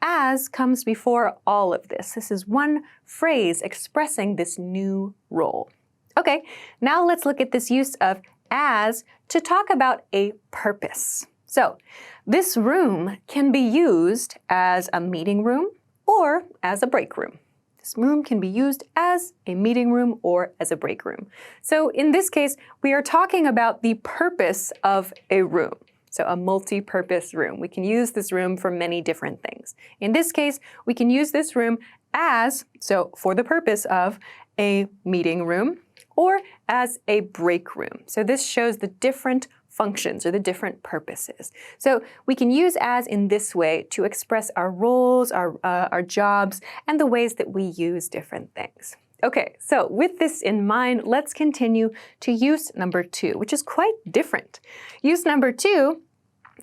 As comes before all of this. This is one phrase expressing this new role. Okay, now let's look at this use of as to talk about a purpose. So, this room can be used as a meeting room or as a break room. This room can be used as a meeting room or as a break room. So in this case, we are talking about the purpose of a room. So a multi-purpose room. We can use this room for many different things. In this case, we can use this room as, so for the purpose of a meeting room or as a break room. So this shows the different functions or the different purposes. So we can use as in this way to express our roles, our jobs, and the ways that we use different things. Okay, so with this in mind, let's continue to use number 2, which is quite different. Use number 2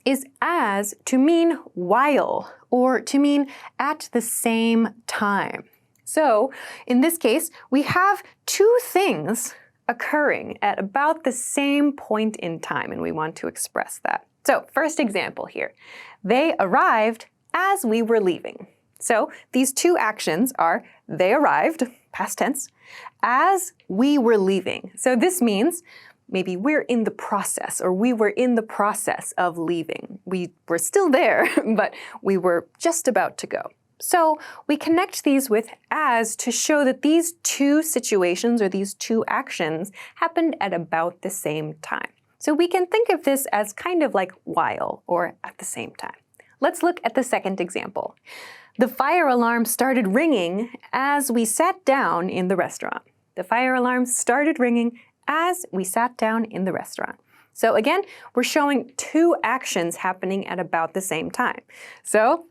is as to mean while or to mean at the same time. So in this case, we have two things occurring at about the same point in time, and we want to express that. So first example here, they arrived as we were leaving. So these two actions are they arrived, past tense, as we were leaving. So this means maybe we're in the process or we were in the process of leaving. We were still there, but we were just about to go. So we connect these with as to show that these two situations or these two actions happened at about the same time. So we can think of this as kind of like while or at the same time. Let's look at the second example. The fire alarm started ringing as we sat down in the restaurant. The fire alarm started ringing as we sat down in the restaurant. So again, we're showing two actions happening at about the same time. So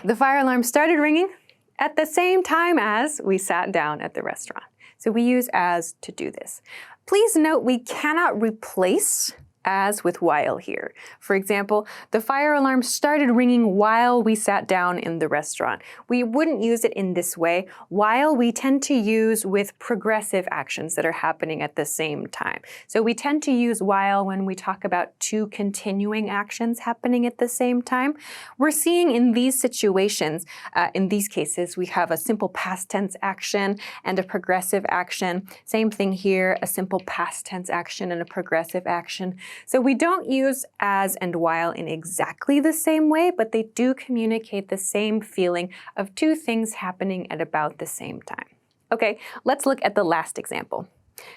the fire alarm started ringing at the same time as we sat down at the restaurant. So we use as to do this. Please note we cannot replace as with while here. For example, the fire alarm started ringing while we sat down in the restaurant. We wouldn't use it in this way. While we tend to use with progressive actions that are happening at the same time. So we tend to use while when we talk about two continuing actions happening at the same time. We're seeing in these situations, in these cases, we have a simple past tense action and a progressive action. Same thing here, a simple past tense action and a progressive action. So we don't use as and while in exactly the same way, but they do communicate the same feeling of two things happening at about the same time. Okay, let's look at the last example.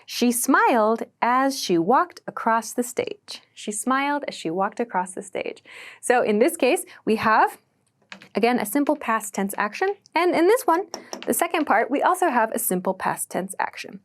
She smiled as she walked across the stage. She smiled as she walked across the stage. So in this case, we have, again, a simple past tense action. And in this one, the second part, we also have a simple past tense action.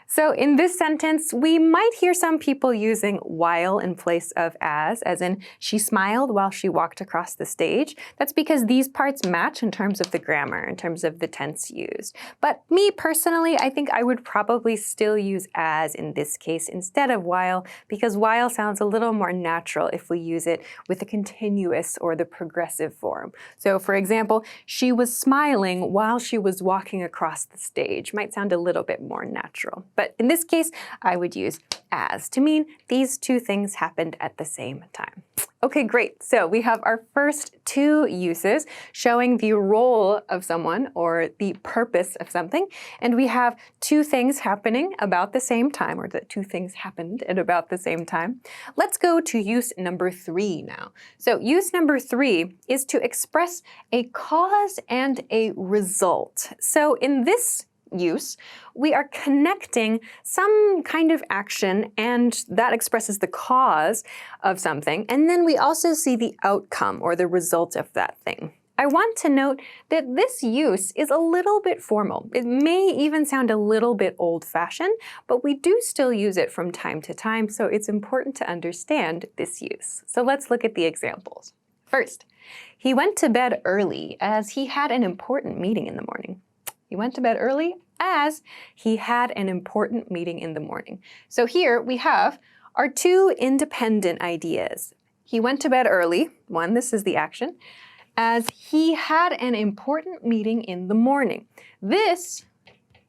So in this sentence, we might hear some people using while in place of as in she smiled while she walked across the stage. That's because these parts match in terms of the grammar, in terms of the tense used. But me personally, I think I would probably still use as in this case instead of while, because while sounds a little more natural if we use it with the continuous or the progressive form. So for example, she was smiling while she was walking across the stage. Might sound a little bit more natural. But in this case, I would use as to mean these two things happened at the same time. Okay, great. So we have our first two uses showing the role of someone or the purpose of something. And we have two things happening about the same time, or the two things happened at about the same time. Let's go to use number 3 now. So use number 3 is to express a cause and a result. So in this use, we are connecting some kind of action and that expresses the cause of something. And then we also see the outcome or the result of that thing. I want to note that this use is a little bit formal. It may even sound a little bit old-fashioned, but we do still use it from time to time, so it's important to understand this use. So let's look at the examples. First, he went to bed early as he had an important meeting in the morning. He went to bed early as he had an important meeting in the morning. So here we have our two independent ideas. He went to bed early, one, this is the action, as he had an important meeting in the morning. This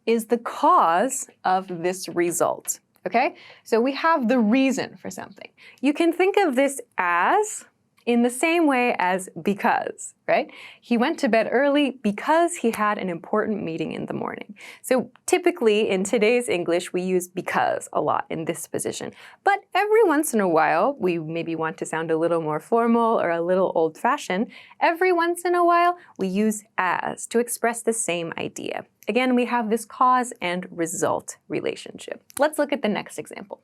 is the cause of this result, okay? So we have the reason for something. You can think of this as in the same way as because, right? He went to bed early because he had an important meeting in the morning. So typically in today's English, we use because a lot in this position. But every once in a while, we maybe want to sound a little more formal or a little old-fashioned. Every once in a while, we use as to express the same idea. Again, we have this cause and result relationship. Let's look at the next example.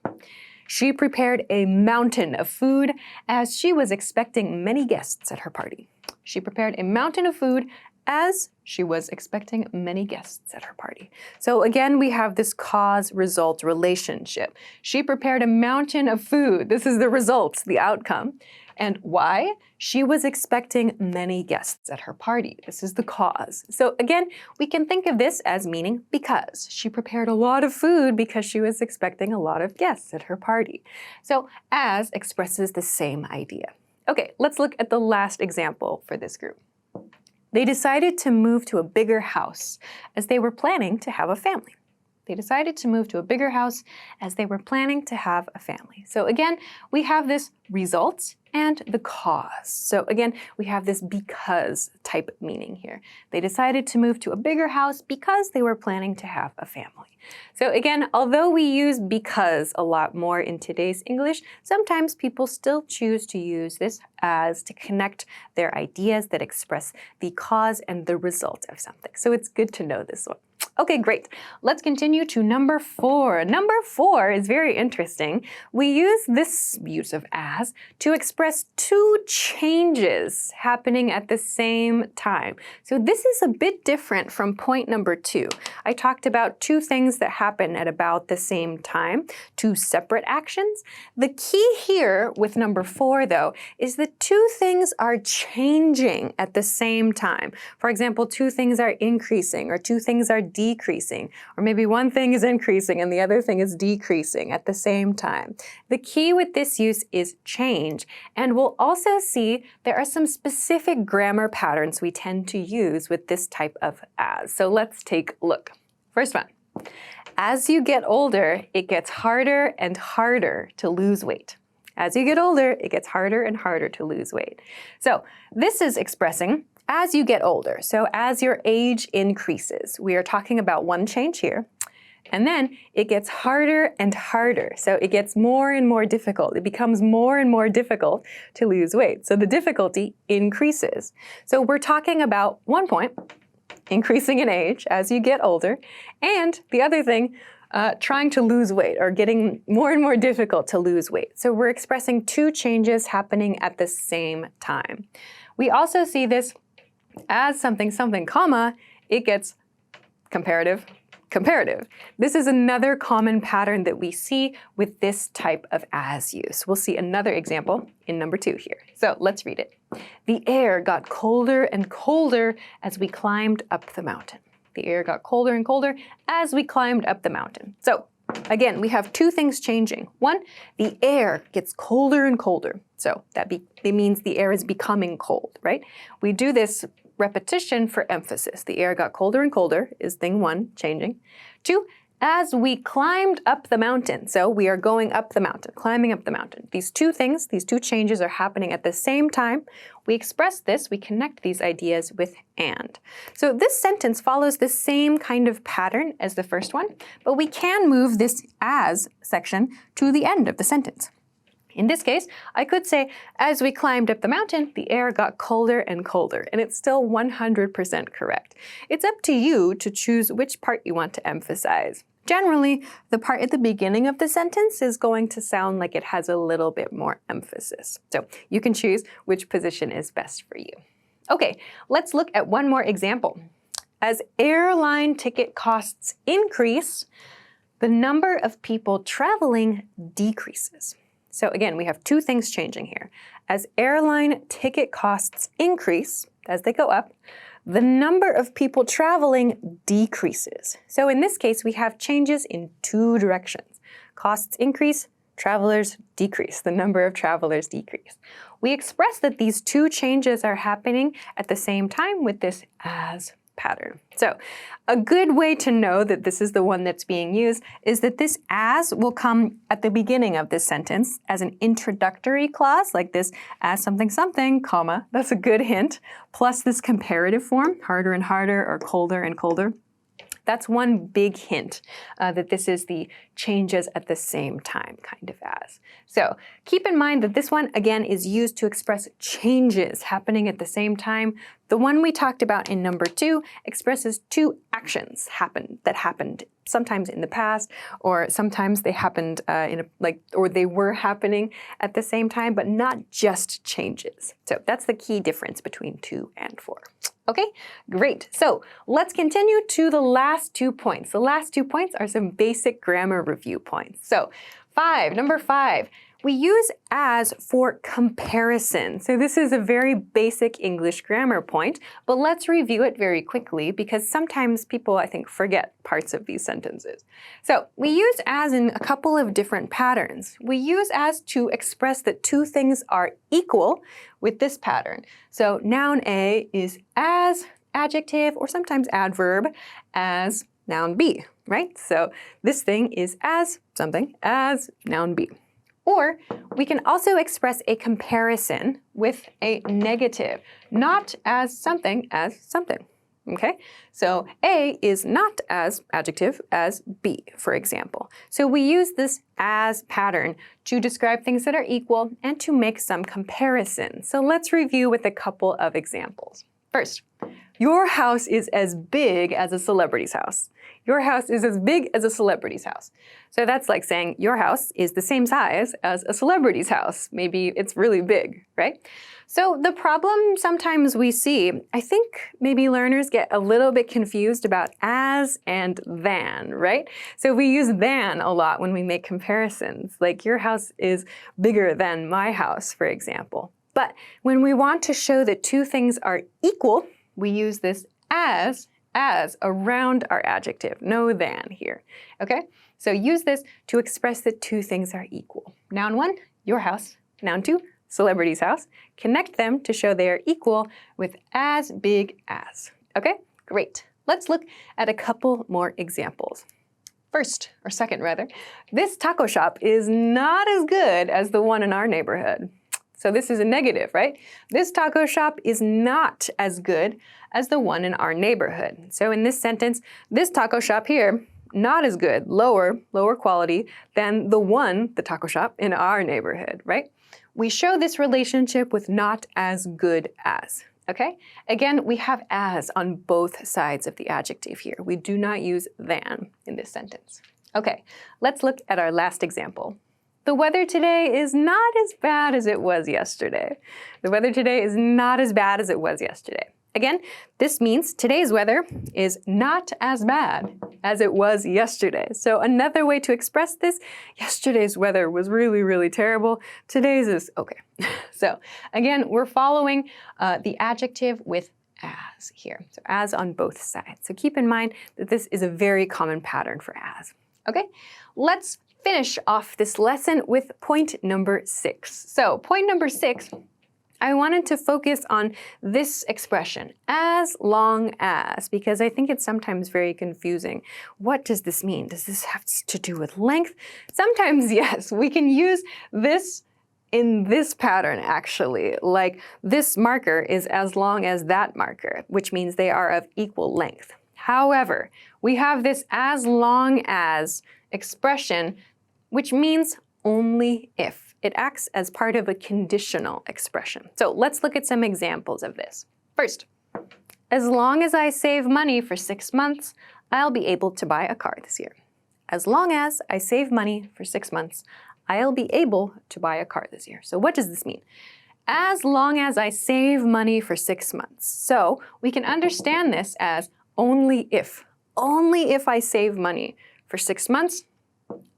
She prepared a mountain of food as she was expecting many guests at her party. She prepared a mountain of food as she was expecting many guests at her party. So again, we have this cause-result relationship. She prepared a mountain of food. This is the result, the outcome. And why? She was expecting many guests at her party. This is the cause. So again, we can think of this as meaning because. She prepared a lot of food because she was expecting a lot of guests at her party. So as expresses the same idea. Okay, let's look at the last example for this group. They decided to move to a bigger house as they were planning to have a family. They decided to move to a bigger house as they were planning to have a family. So again, we have this result and the cause. So again, we have this because type meaning here. They decided to move to a bigger house because they were planning to have a family. So again, although we use because a lot more in today's English, sometimes people still choose to use this as to connect their ideas that express the cause and the result of something. So it's good to know this one. Okay, great. Let's continue to number 4. Number 4 is very interesting. We use this use of as to express two changes happening at the same time. So this is a bit different from point number 2. I talked about two things that happen at about the same time, two separate actions. The key here with number 4, though, is that two things are changing at the same time. For example, two things are increasing or two things are decreasing, or maybe one thing is increasing and the other thing is decreasing at the same time. The key with this use is change, and we'll also see there are some specific grammar patterns we tend to use with this type of as. So let's take a look. First one, as you get older, it gets harder and harder to lose weight. As you get older, it gets harder and harder to lose weight. So this is expressing as you get older, so as your age increases. We are talking about one change here. And then it gets harder and harder. So it gets more and more difficult. It becomes more and more difficult to lose weight. So the difficulty increases. So we're talking about one point, increasing in age as you get older, and the other thing, trying to lose weight or getting more and more difficult to lose weight. So we're expressing two changes happening at the same time. We also see this as something, comma, it gets comparative. This is another common pattern that we see with this type of as use. We'll see another example in number 2 here. So let's read it. The air got colder and colder as we climbed up the mountain. The air got colder and colder as we climbed up the mountain. So again, we have two things changing. One, the air gets colder and colder. So it means the air is becoming cold, right? We do this repetition for emphasis. The air got colder and colder is thing 1, changing. 2, as we climbed up the mountain. So we are going up the mountain, climbing up the mountain. These two things, these two changes are happening at the same time. We express this, we connect these ideas with and. So this sentence follows the same kind of pattern as the first one, but we can move this as section to the end of the sentence. In this case, I could say, as we climbed up the mountain, the air got colder and colder, and it's still 100% correct. It's up to you to choose which part you want to emphasize. Generally, the part at the beginning of the sentence is going to sound like it has a little bit more emphasis. So you can choose which position is best for you. Okay, let's look at one more example. As airline ticket costs increase, the number of people traveling decreases. So again, we have two things changing here. As airline ticket costs increase, as they go up, the number of people traveling decreases. So in this case, we have changes in two directions. Costs increase, travelers decrease. The number of travelers decrease. We express that these two changes are happening at the same time with this as pattern. So a good way to know that this is the one that's being used is that this as will come at the beginning of this sentence as an introductory clause, like this, as something something, comma, that's a good hint, plus this comparative form, harder and harder or colder and colder. That's one big hint that this is the changes at the same time kind of as. So keep in mind that this one, again, is used to express changes happening at the same time. The one we talked about in number 2 expresses two actions that happened sometimes in the past, or sometimes they happened or they were happening at the same time, but not just changes. So that's the key difference between 2 and 4. Okay, great. So let's continue to the last 2 points. The last 2 points are some basic grammar review points. So number 5, we use as for comparison. So this is a very basic English grammar point, but let's review it very quickly because sometimes people, I think, forget parts of these sentences. So we use as in a couple of different patterns. We use as to express that two things are equal with this pattern. So noun A is as adjective or sometimes adverb as noun B, right? So this thing is as something as noun B. Or we can also express a comparison with a negative, not as something, okay? So A is not as adjective as B, for example. So we use this as pattern to describe things that are equal and to make some comparisons. So let's review with a couple of examples. First, your house is as big as a celebrity's house. Your house is as big as a celebrity's house. So that's like saying your house is the same size as a celebrity's house. Maybe it's really big, right? So the problem sometimes we see, I think maybe learners get a little bit confused about as and than, right? So we use than a lot when we make comparisons, like your house is bigger than my house, for example. But when we want to show that two things are equal, we use this as around our adjective, no than here, okay? So use this to express that two things are equal. Noun 1, your house. Noun 2, celebrity's house. Connect them to show they are equal with as big as, okay? Great. Let's look at a couple more examples. Second, this taco shop is not as good as the one in our neighborhood. So this is a negative, right? This taco shop is not as good as the one in our neighborhood. So in this sentence, this taco shop here, not as good, lower quality than the taco shop in our neighborhood, right? We show this relationship with not as good as, okay? Again, we have as on both sides of the adjective here. We do not use than in this sentence. Okay, let's look at our last example. The weather today is not as bad as it was yesterday. The weather today is not as bad as it was yesterday. Again, this means today's weather is not as bad as it was yesterday. So another way to express this, yesterday's weather was really, really terrible. Today's is okay. So again, we're following the adjective with as here. So as on both sides. So keep in mind that this is a very common pattern for as. Okay, let's finish off this lesson with point number 6. So point number 6, I wanted to focus on this expression, as long as, because I think it's sometimes very confusing. What does this mean? Does this have to do with length? Sometimes, yes, we can use this in this pattern, actually. Like this marker is as long as that marker, which means they are of equal length. However, we have this as long as expression, which means only if. It acts as part of a conditional expression. So let's look at some examples of this. First, as long as I save money for 6 months, I'll be able to buy a car this year. As long as I save money for 6 months, I'll be able to buy a car this year. So what does this mean? As long as I save money for 6 months. So we can understand this as only if. Only if I save money for 6 months,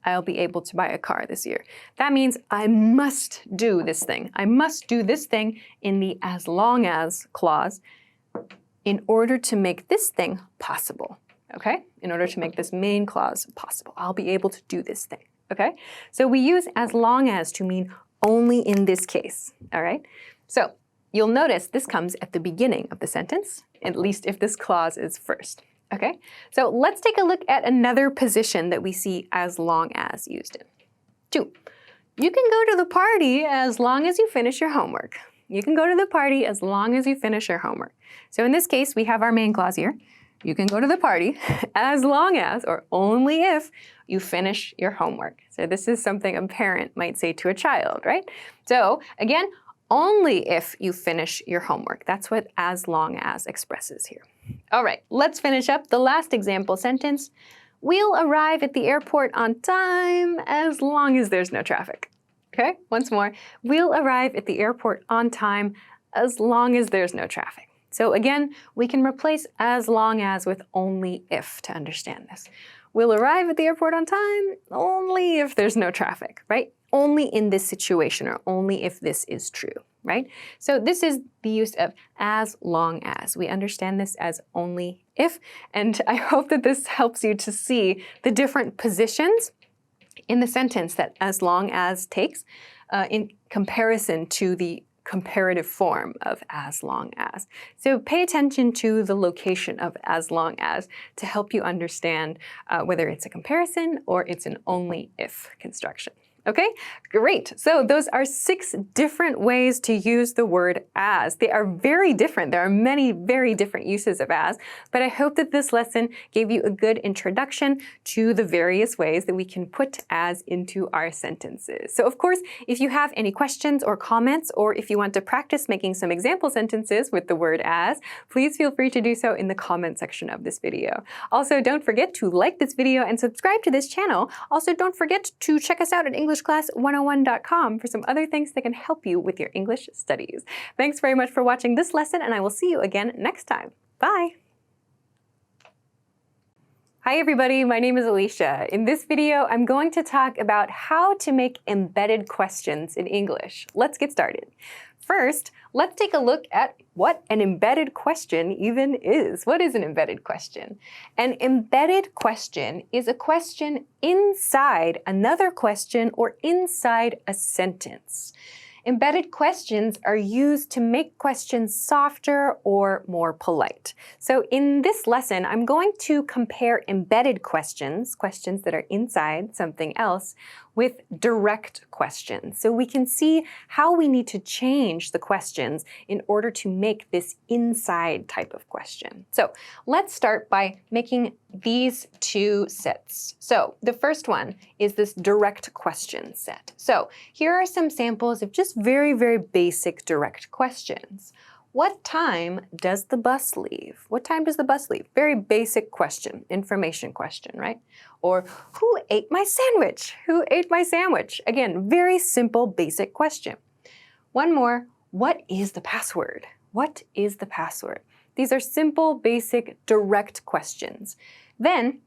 I'll be able to buy a car this year. That means I must do this thing. I must do this thing in the as long as clause in order to make this thing possible, okay? In order to make this main clause possible. I'll be able to do this thing, okay? So we use as long as to mean only in this case, all right? So You'll notice this comes at the beginning of the sentence, at least if this clause is first. Okay, so let's take a look at another position that we see as long as used in. 2. You can go to the party as long as you finish your homework. You can go to the party as long as you finish your homework. So in this case, we have our main clause here. You can go to the party as long as, or only if, you finish your homework. So this is something a parent might say to a child, right? So again, only if you finish your homework. That's what as long as expresses here. All right, let's finish up the last example sentence. We'll arrive at the airport on time as long as there's no traffic. Okay, once more. We'll arrive at the airport on time as long as there's no traffic. So again, we can replace as long as with only if to understand this. We'll arrive at the airport on time only if there's no traffic, right? Only in this situation or only if this is true, right? So this is the use of as long as. We understand this as only if, and I hope that this helps you to see the different positions in the sentence that as long as takes in comparison to the comparative form of as long as. So pay attention to the location of as long as to help you understand whether it's a comparison or it's an only if construction. Okay, great. So those are 6 different ways to use the word as. They are very different. There are many very different uses of as, but I hope that this lesson gave you a good introduction to the various ways that we can put as into our sentences. So of course, if you have any questions or comments, or if you want to practice making some example sentences with the word as, please feel free to do so in the comment section of this video. Also, don't forget to like this video and subscribe to this channel. Also, don't forget to check us out at EnglishClass101.com for some other things that can help you with your English studies. Thanks very much for watching this lesson, and I will see you again next time. Bye! Hi everybody, my name is Alicia. In this video, I'm going to talk about how to make embedded questions in English. Let's get started. First, let's take a look at what an embedded question even is. What is an embedded question? An embedded question is a question inside another question or inside a sentence. Embedded questions are used to make questions softer or more polite. So in this lesson, I'm going to compare embedded questions, questions that are inside something else, with direct questions. So we can see how we need to change the questions in order to make this inside type of question. So let's start by making these 2 sets. So the first one is this direct question set. So here are some samples of just very, very basic direct questions. What time does the bus leave? What time does the bus leave? Very basic question, information question, right? Or who ate my sandwich? Who ate my sandwich? Again, very simple, basic question. One more, what is the password? What is the password? These are simple, basic, direct questions. Then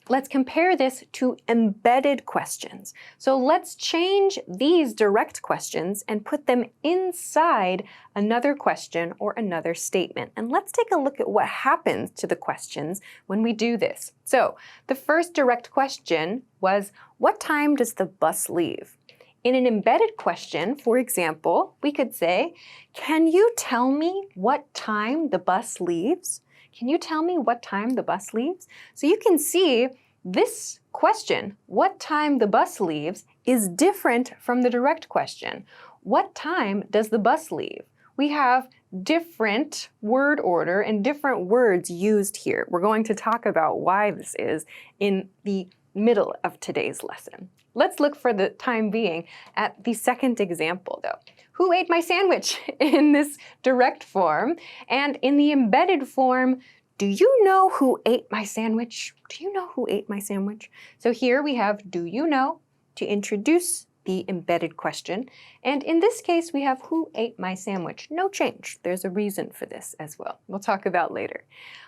let's compare this to embedded questions. So let's change these direct questions and put them inside another question or another statement. And let's take a look at what happens to the questions when we do this. So the first direct question was, what time does the bus leave? In an embedded question, for example, we could say, can you tell me what time the bus leaves? Can you tell me what time the bus leaves? So you can see this question, what time the bus leaves, is different from the direct question. What time does the bus leave? We have different word order and different words used here. We're going to talk about why this is in the middle of today's lesson. Let's look for the time being at the second example though. Who ate my sandwich in this direct form? And in the embedded form, do you know who ate my sandwich? Do you know who ate my sandwich? So here we have do you know to introduce the embedded question. And in this case, we have who ate my sandwich. No change. There's a reason for this as well. We'll talk about later.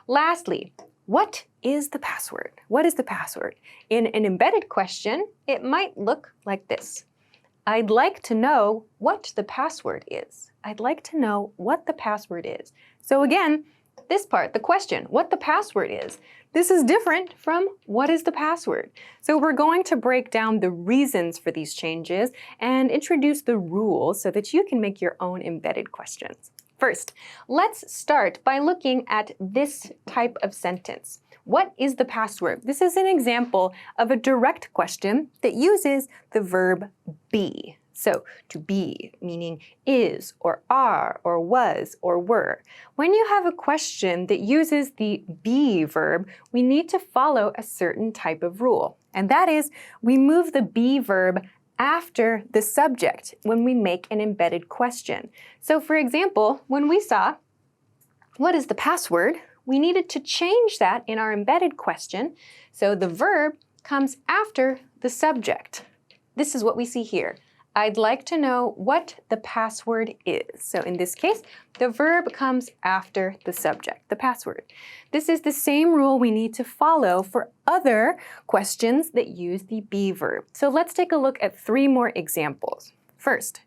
Lastly, what is the password? What is the password? In an embedded question, it might look like this. I'd like to know what the password is. I'd like to know what the password is. So again, this part, the question, what the password is, this is different from what is the password. So we're going to break down the reasons for these changes and introduce the rules so that you can make your own embedded questions. First, let's start by looking at this type of sentence. What is the past verb? This is an example of a direct question that uses the verb be. So, to be, meaning is, or are, or was, or were. When you have a question that uses the be verb, we need to follow a certain type of rule. And that is, we move the be verb after the subject when we make an embedded question. So, for example, when we saw, what is the password? We needed to change that in our embedded question, so the verb comes after the subject. This is what we see here. I'd like to know what the password is. So in this case, the verb comes after the subject, the password. This is the same rule we need to follow for other questions that use the be verb. So let's take a look at 3 more examples. First,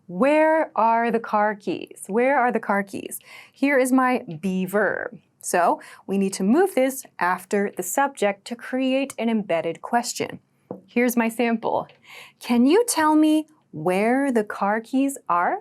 where are the car keys? Where are the car keys? Here is my be verb. So we need to move this after the subject to create an embedded question. Here's my sample. Can you tell me where the car keys are?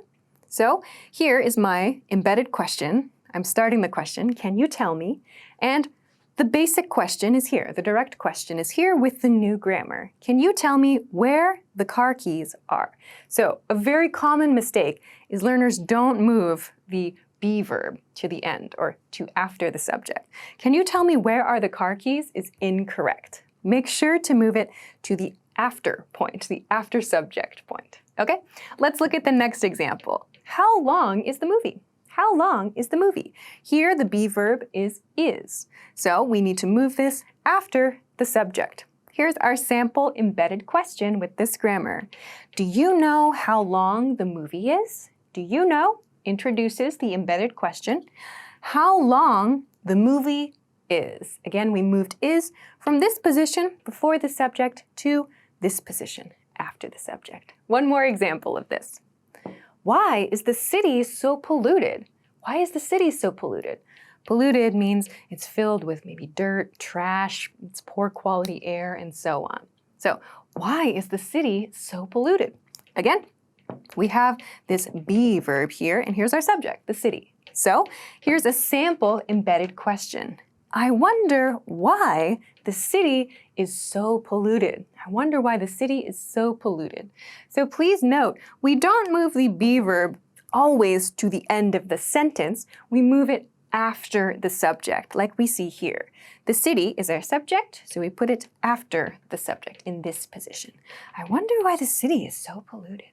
So here is my embedded question. I'm starting the question, can you tell me? And the basic question is here. The direct question is here with the new grammar. Can you tell me where the car keys are? So a very common mistake is learners don't move the be verb to the end or to after the subject. Can you tell me where are the car keys is incorrect. Make sure to move it to the after point, the after subject point. Okay, let's look at the next example. How long is the movie? How long is the movie? Here the be verb is. So we need to move this after the subject. Here's our sample embedded question with this grammar. Do you know how long the movie is? Do you know? Introduces the embedded question. How long the movie is. Again, we moved is from this position before the subject to this position after the subject. One more example of this. Why is the city so polluted? Why is the city so polluted? Polluted means it's filled with maybe dirt, trash, it's poor quality air, and so on. So why is the city so polluted? Again, we have this be verb here, and here's our subject, the city. So here's a sample embedded question. I wonder why the city is so polluted. I wonder why the city is so polluted. So please note, we don't move the be verb always to the end of the sentence. We move it after the subject, like we see here. The city is our subject, so we put it after the subject in this position. I wonder why the city is so polluted.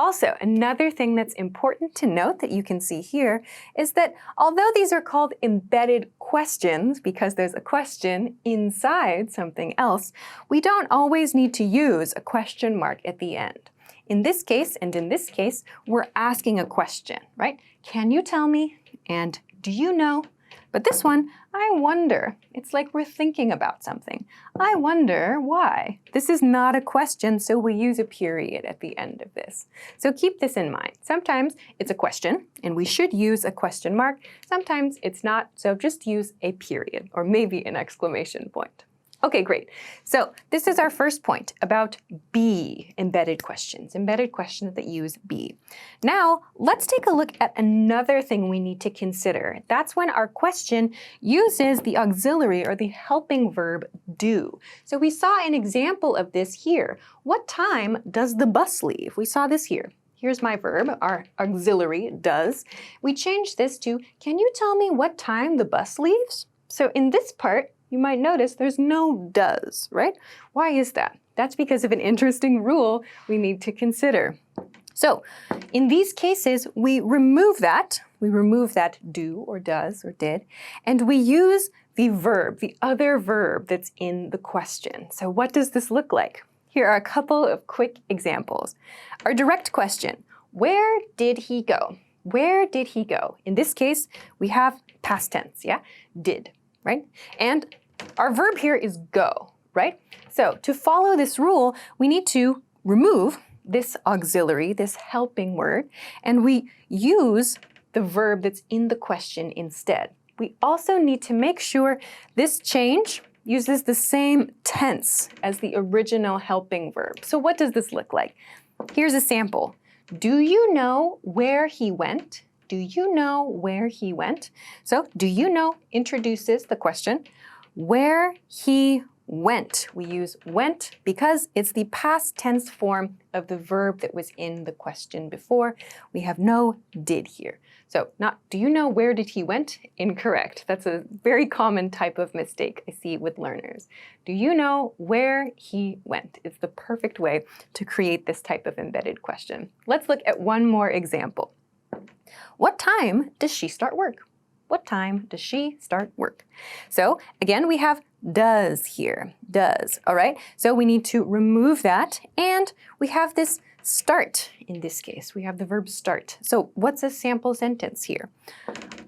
Also, another thing that's important to note that you can see here is that although these are called embedded questions because there's a question inside something else, we don't always need to use a question mark at the end. In this case and in this case, we're asking a question, right? Can you tell me? And do you know? But this one, I wonder. It's like we're thinking about something. I wonder why. This is not a question, so we use a period at the end of this. So keep this in mind. Sometimes it's a question, and we should use a question mark. Sometimes it's not, so just use a period, or maybe an exclamation point. Okay, great. So this is our first point about be embedded questions that use be. Now, let's take a look at another thing we need to consider. That's when our question uses the auxiliary or the helping verb do. So we saw an example of this here. What time does the bus leave? We saw this here. Here's my verb, our auxiliary does. We changed this to, can you tell me what time the bus leaves? So in this part, you might notice there's no does, right? Why is that? That's because of an interesting rule we need to consider. So in these cases, we remove that do or does or did, and we use the verb, the other verb that's in the question. So what does this look like? Here are a couple of quick examples. Our direct question, where did he go? Where did he go? In this case, we have past tense, yeah? Did. Right? And our verb here is go, right? So to follow this rule, we need to remove this auxiliary, this helping word, and we use the verb that's in the question instead. We also need to make sure this change uses the same tense as the original helping verb. So what does this look like? Here's a sample. Do you know where he went? do you know where he went? So do you know introduces the question. Where he went. We use went because it's the past tense form of the verb that was in the question before. We have no did here. So not, do you know where did he went? Incorrect. That's a very common type of mistake I see with learners. Do you know where he went? It's the perfect way to create this type of embedded question. Let's look at one more example. What time does she start work? What time does she start work? So again, we have does here, does, all right? So we need to remove that, and we have this start in this case. We have the verb start. So what's a sample sentence here?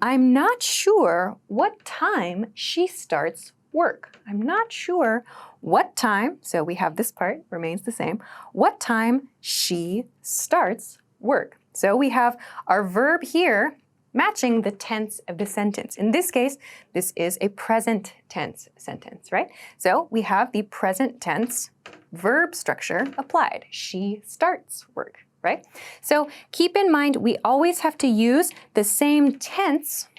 I'm not sure what time she starts work. I'm not sure what time, so we have this part, remains the same, what time she starts work. So we have our verb here matching the tense of the sentence. In this case, this is a present tense sentence, right? So we have the present tense verb structure applied. She starts work, right? So keep in mind, we always have to use the same tense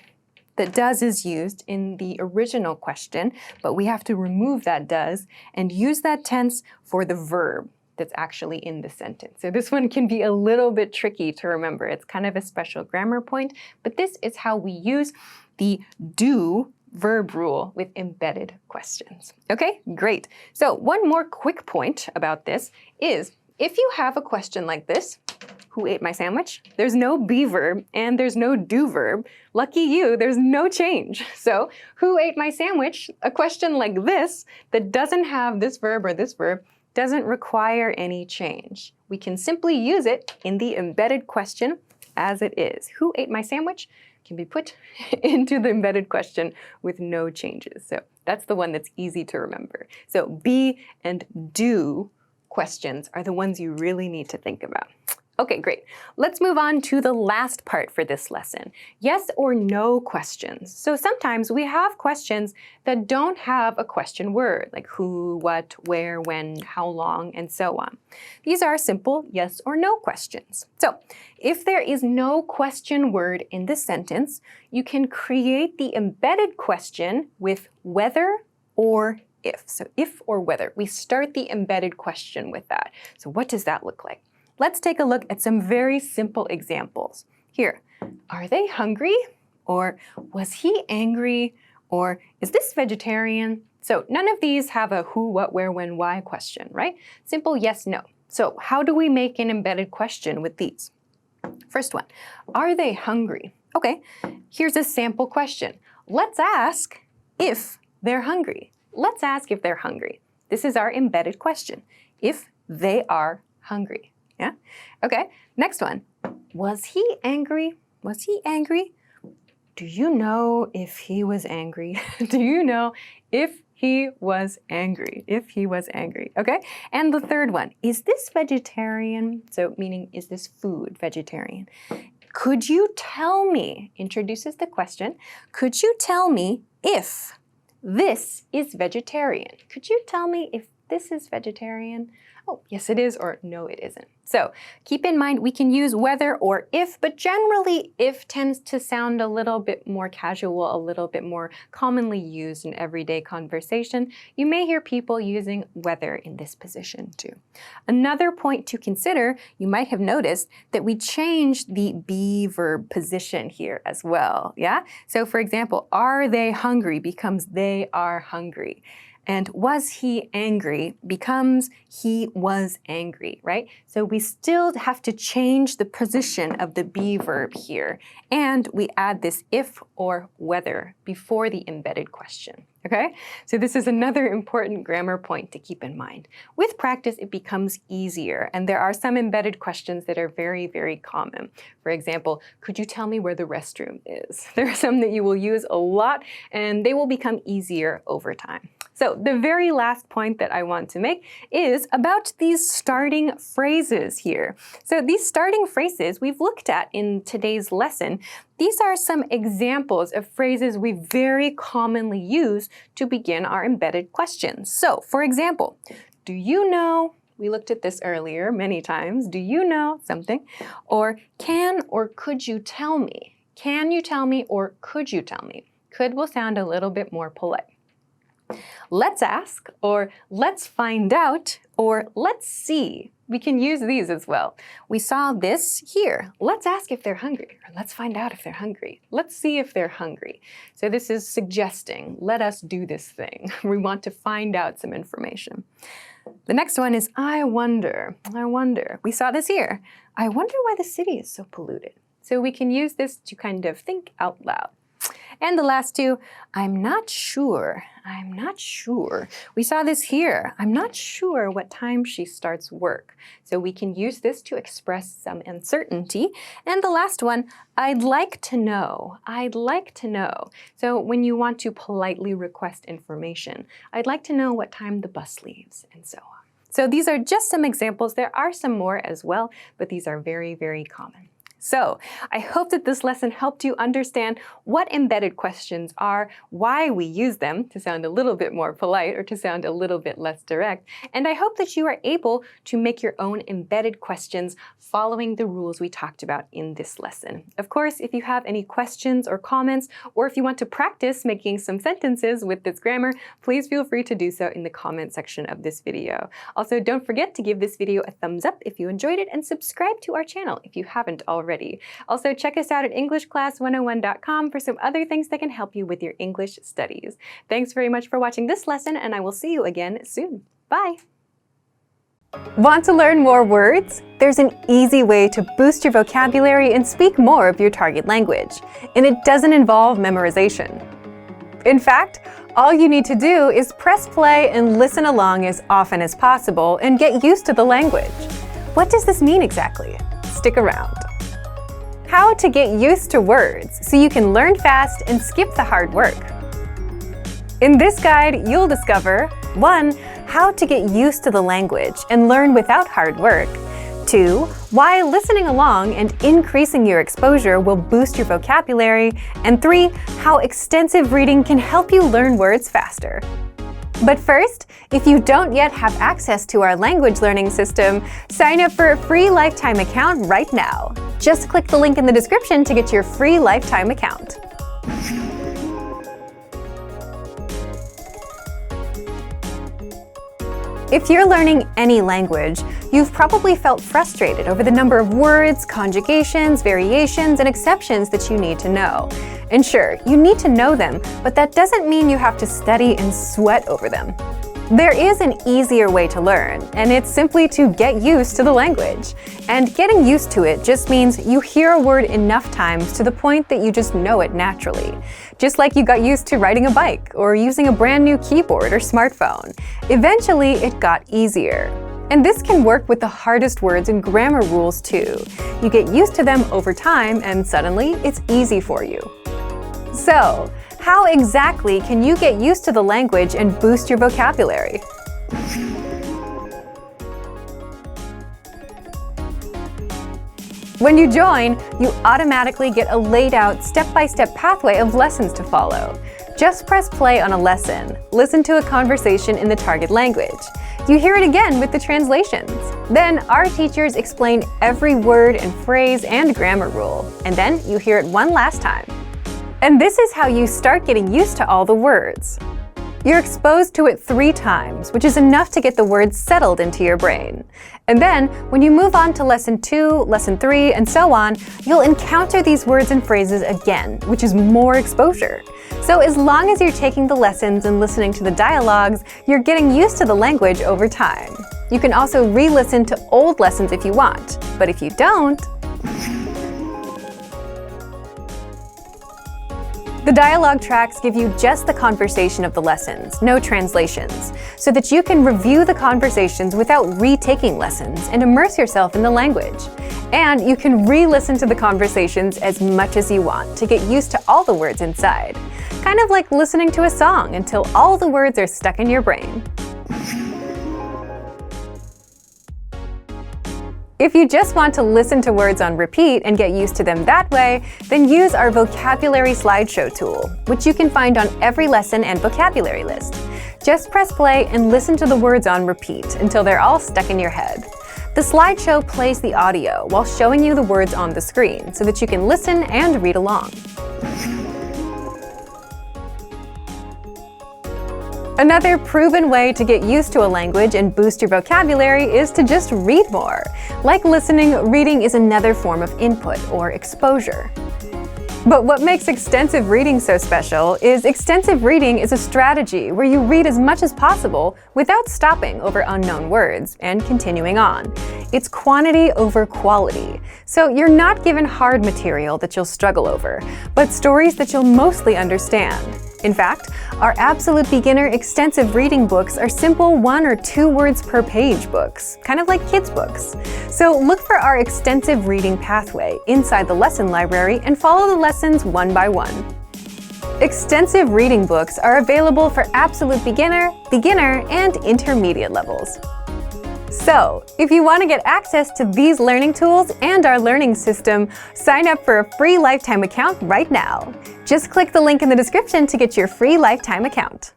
that does is used in the original question, but we have to remove that does and use that tense for the verb that's actually in the sentence. So this one can be a little bit tricky to remember. It's kind of a special grammar point, but this is how we use the do verb rule with embedded questions. Okay, great. So one more quick point about this is if you have a question like this, who ate my sandwich? There's no be verb and there's no do verb. Lucky you, there's no change. So who ate my sandwich? A question like this that doesn't have this verb or this verb doesn't require any change. We can simply use it in the embedded question as it is. Who ate my sandwich? Can be put into the embedded question with no changes. So that's the one that's easy to remember. So be and do questions are the ones you really need to think about. Okay, great. Let's move on to the last part for this lesson. Yes or no questions. So sometimes we have questions that don't have a question word, like who, what, where, when, how long, and so on. These are simple yes or no questions. So if there is no question word in the sentence, you can create the embedded question with whether or if. So if or whether. We start the embedded question with that. So what does that look like? Let's take a look at some very simple examples. Here, are they hungry? Or was he angry? Or is this vegetarian? So none of these have a who, what, where, when, why question, right? Simple yes, no. So how do we make an embedded question with these? First one, are they hungry? Okay, here's a sample question. Let's ask if they're hungry. Let's ask if they're hungry. This is our embedded question. If they are hungry. Yeah? Okay, next one. Was he angry? Was he angry? Do you know if he was angry? Do you know if he was angry? If he was angry, okay? And the third one, is this vegetarian? So meaning, is this food vegetarian? Could you tell me, introduces the question, could you tell me if this is vegetarian? Could you tell me if this is vegetarian? Oh, yes it is, or no it isn't. So keep in mind we can use whether or if, but generally if tends to sound a little bit more casual, a little bit more commonly used in everyday conversation. You may hear people using whether in this position too. Another point to consider, you might have noticed that we changed the be verb position here as well, yeah? So for example, are they hungry becomes they are hungry. And was he angry becomes he was angry, right? So we still have to change the position of the be verb here. And we add this if or whether before the embedded question, okay? So this is another important grammar point to keep in mind. With practice, it becomes easier. And there are some embedded questions that are very, very common. For example, could you tell me where the restroom is? There are some that you will use a lot and they will become easier over time. So the very last point that I want to make is about these starting phrases here. So these starting phrases we've looked at in today's lesson. These are some examples of phrases we very commonly use to begin our embedded questions. So for example, do you know? We looked at this earlier many times. Do you know something? Or can or could you tell me? Can you tell me or could you tell me? Could will sound a little bit more polite. Let's ask, or let's find out, or let's see. We can use these as well. We saw this here. Let's ask if they're hungry, or let's find out if they're hungry. Let's see if they're hungry. So this is suggesting, let us do this thing. We want to find out some information. The next one is I wonder. I wonder. We saw this here. I wonder why the city is so polluted. So we can use this to kind of think out loud. And the last two, I'm not sure. I'm not sure. We saw this here. I'm not sure what time she starts work. So we can use this to express some uncertainty. And the last one, I'd like to know. I'd like to know. So when you want to politely request information, I'd like to know what time the bus leaves, and so on. So these are just some examples. There are some more as well, but these are very, very common. So I hope that this lesson helped you understand what embedded questions are, why we use them to sound a little bit more polite or to sound a little bit less direct. And I hope that you are able to make your own embedded questions following the rules we talked about in this lesson. Of course, if you have any questions or comments, or if you want to practice making some sentences with this grammar, please feel free to do so in the comment section of this video. Also, don't forget to give this video a thumbs up if you enjoyed it and subscribe to our channel if you haven't already. Also, check us out at EnglishClass101.com for some other things that can help you with your English studies. Thanks very much for watching this lesson, and I will see you again soon. Bye! Want to learn more words? There's an easy way to boost your vocabulary and speak more of your target language, and it doesn't involve memorization. In fact, all you need to do is press play and listen along as often as possible and get used to the language. What does this mean exactly? Stick around. How to get used to words so you can learn fast and skip the hard work. In this guide, you'll discover 1. How to get used to the language and learn without hard work. 2. Why listening along and increasing your exposure will boost your vocabulary. And 3. How extensive reading can help you learn words faster. But first, if you don't yet have access to our language learning system, sign up for a free lifetime account right now. Just click the link in the description to get your free lifetime account. If you're learning any language, you've probably felt frustrated over the number of words, conjugations, variations, and exceptions that you need to know. And sure, you need to know them, but that doesn't mean you have to study and sweat over them. There is an easier way to learn, and it's simply to get used to the language. And getting used to it just means you hear a word enough times to the point that you just know it naturally. Just like you got used to riding a bike or using a brand new keyboard or smartphone. Eventually, it got easier. And this can work with the hardest words and grammar rules too. You get used to them over time and suddenly it's easy for you. So, how exactly can you get used to the language and boost your vocabulary? When you join, you automatically get a laid-out step-by-step pathway of lessons to follow. Just press play on a lesson, listen to a conversation in the target language. You hear it again with the translations. Then our teachers explain every word and phrase and grammar rule, and then you hear it one last time. And this is how you start getting used to all the words. You're exposed to it 3 times, which is enough to get the words settled into your brain. And then, when you move on to lesson 2, lesson 3, and so on, you'll encounter these words and phrases again, which is more exposure. So as long as you're taking the lessons and listening to the dialogues, you're getting used to the language over time. You can also re-listen to old lessons if you want, but if you don't, the dialogue tracks give you just the conversation of the lessons, no translations, so that you can review the conversations without retaking lessons and immerse yourself in the language. And you can re-listen to the conversations as much as you want to get used to all the words inside. Kind of like listening to a song until all the words are stuck in your brain. If you just want to listen to words on repeat and get used to them that way, then use our vocabulary slideshow tool, which you can find on every lesson and vocabulary list. Just press play and listen to the words on repeat until they're all stuck in your head. The slideshow plays the audio while showing you the words on the screen so that you can listen and read along. Another proven way to get used to a language and boost your vocabulary is to just read more. Like listening, reading is another form of input or exposure. But what makes extensive reading so special is extensive reading is a strategy where you read as much as possible without stopping over unknown words and continuing on. It's quantity over quality. So you're not given hard material that you'll struggle over, but stories that you'll mostly understand. In fact, our Absolute Beginner extensive reading books are simple 1 or 2 words per page books, kind of like kids' books. So look for our extensive reading pathway inside the lesson library and follow the lessons one by one. Extensive reading books are available for Absolute Beginner, Beginner, and Intermediate levels. So, if you want to get access to these learning tools and our learning system, sign up for a free lifetime account right now. Just click the link in the description to get your free lifetime account.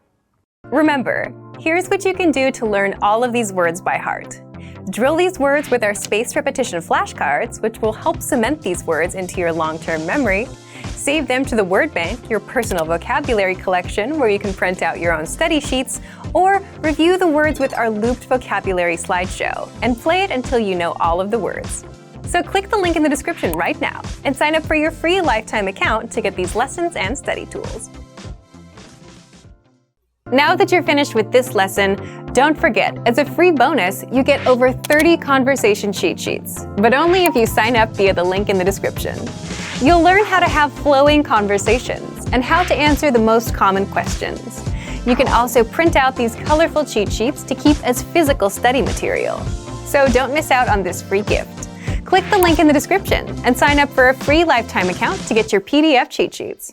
Remember, here's what you can do to learn all of these words by heart. Drill these words with our spaced repetition flashcards, which will help cement these words into your long-term memory. Save them to the Word Bank, your personal vocabulary collection where you can print out your own study sheets, or review the words with our looped vocabulary slideshow and play it until you know all of the words. So click the link in the description right now and sign up for your free lifetime account to get these lessons and study tools. Now that you're finished with this lesson, don't forget, as a free bonus, you get over 30 conversation cheat sheets, but only if you sign up via the link in the description. You'll learn how to have flowing conversations and how to answer the most common questions. You can also print out these colorful cheat sheets to keep as physical study material. So don't miss out on this free gift. Click the link in the description and sign up for a free lifetime account to get your PDF cheat sheets.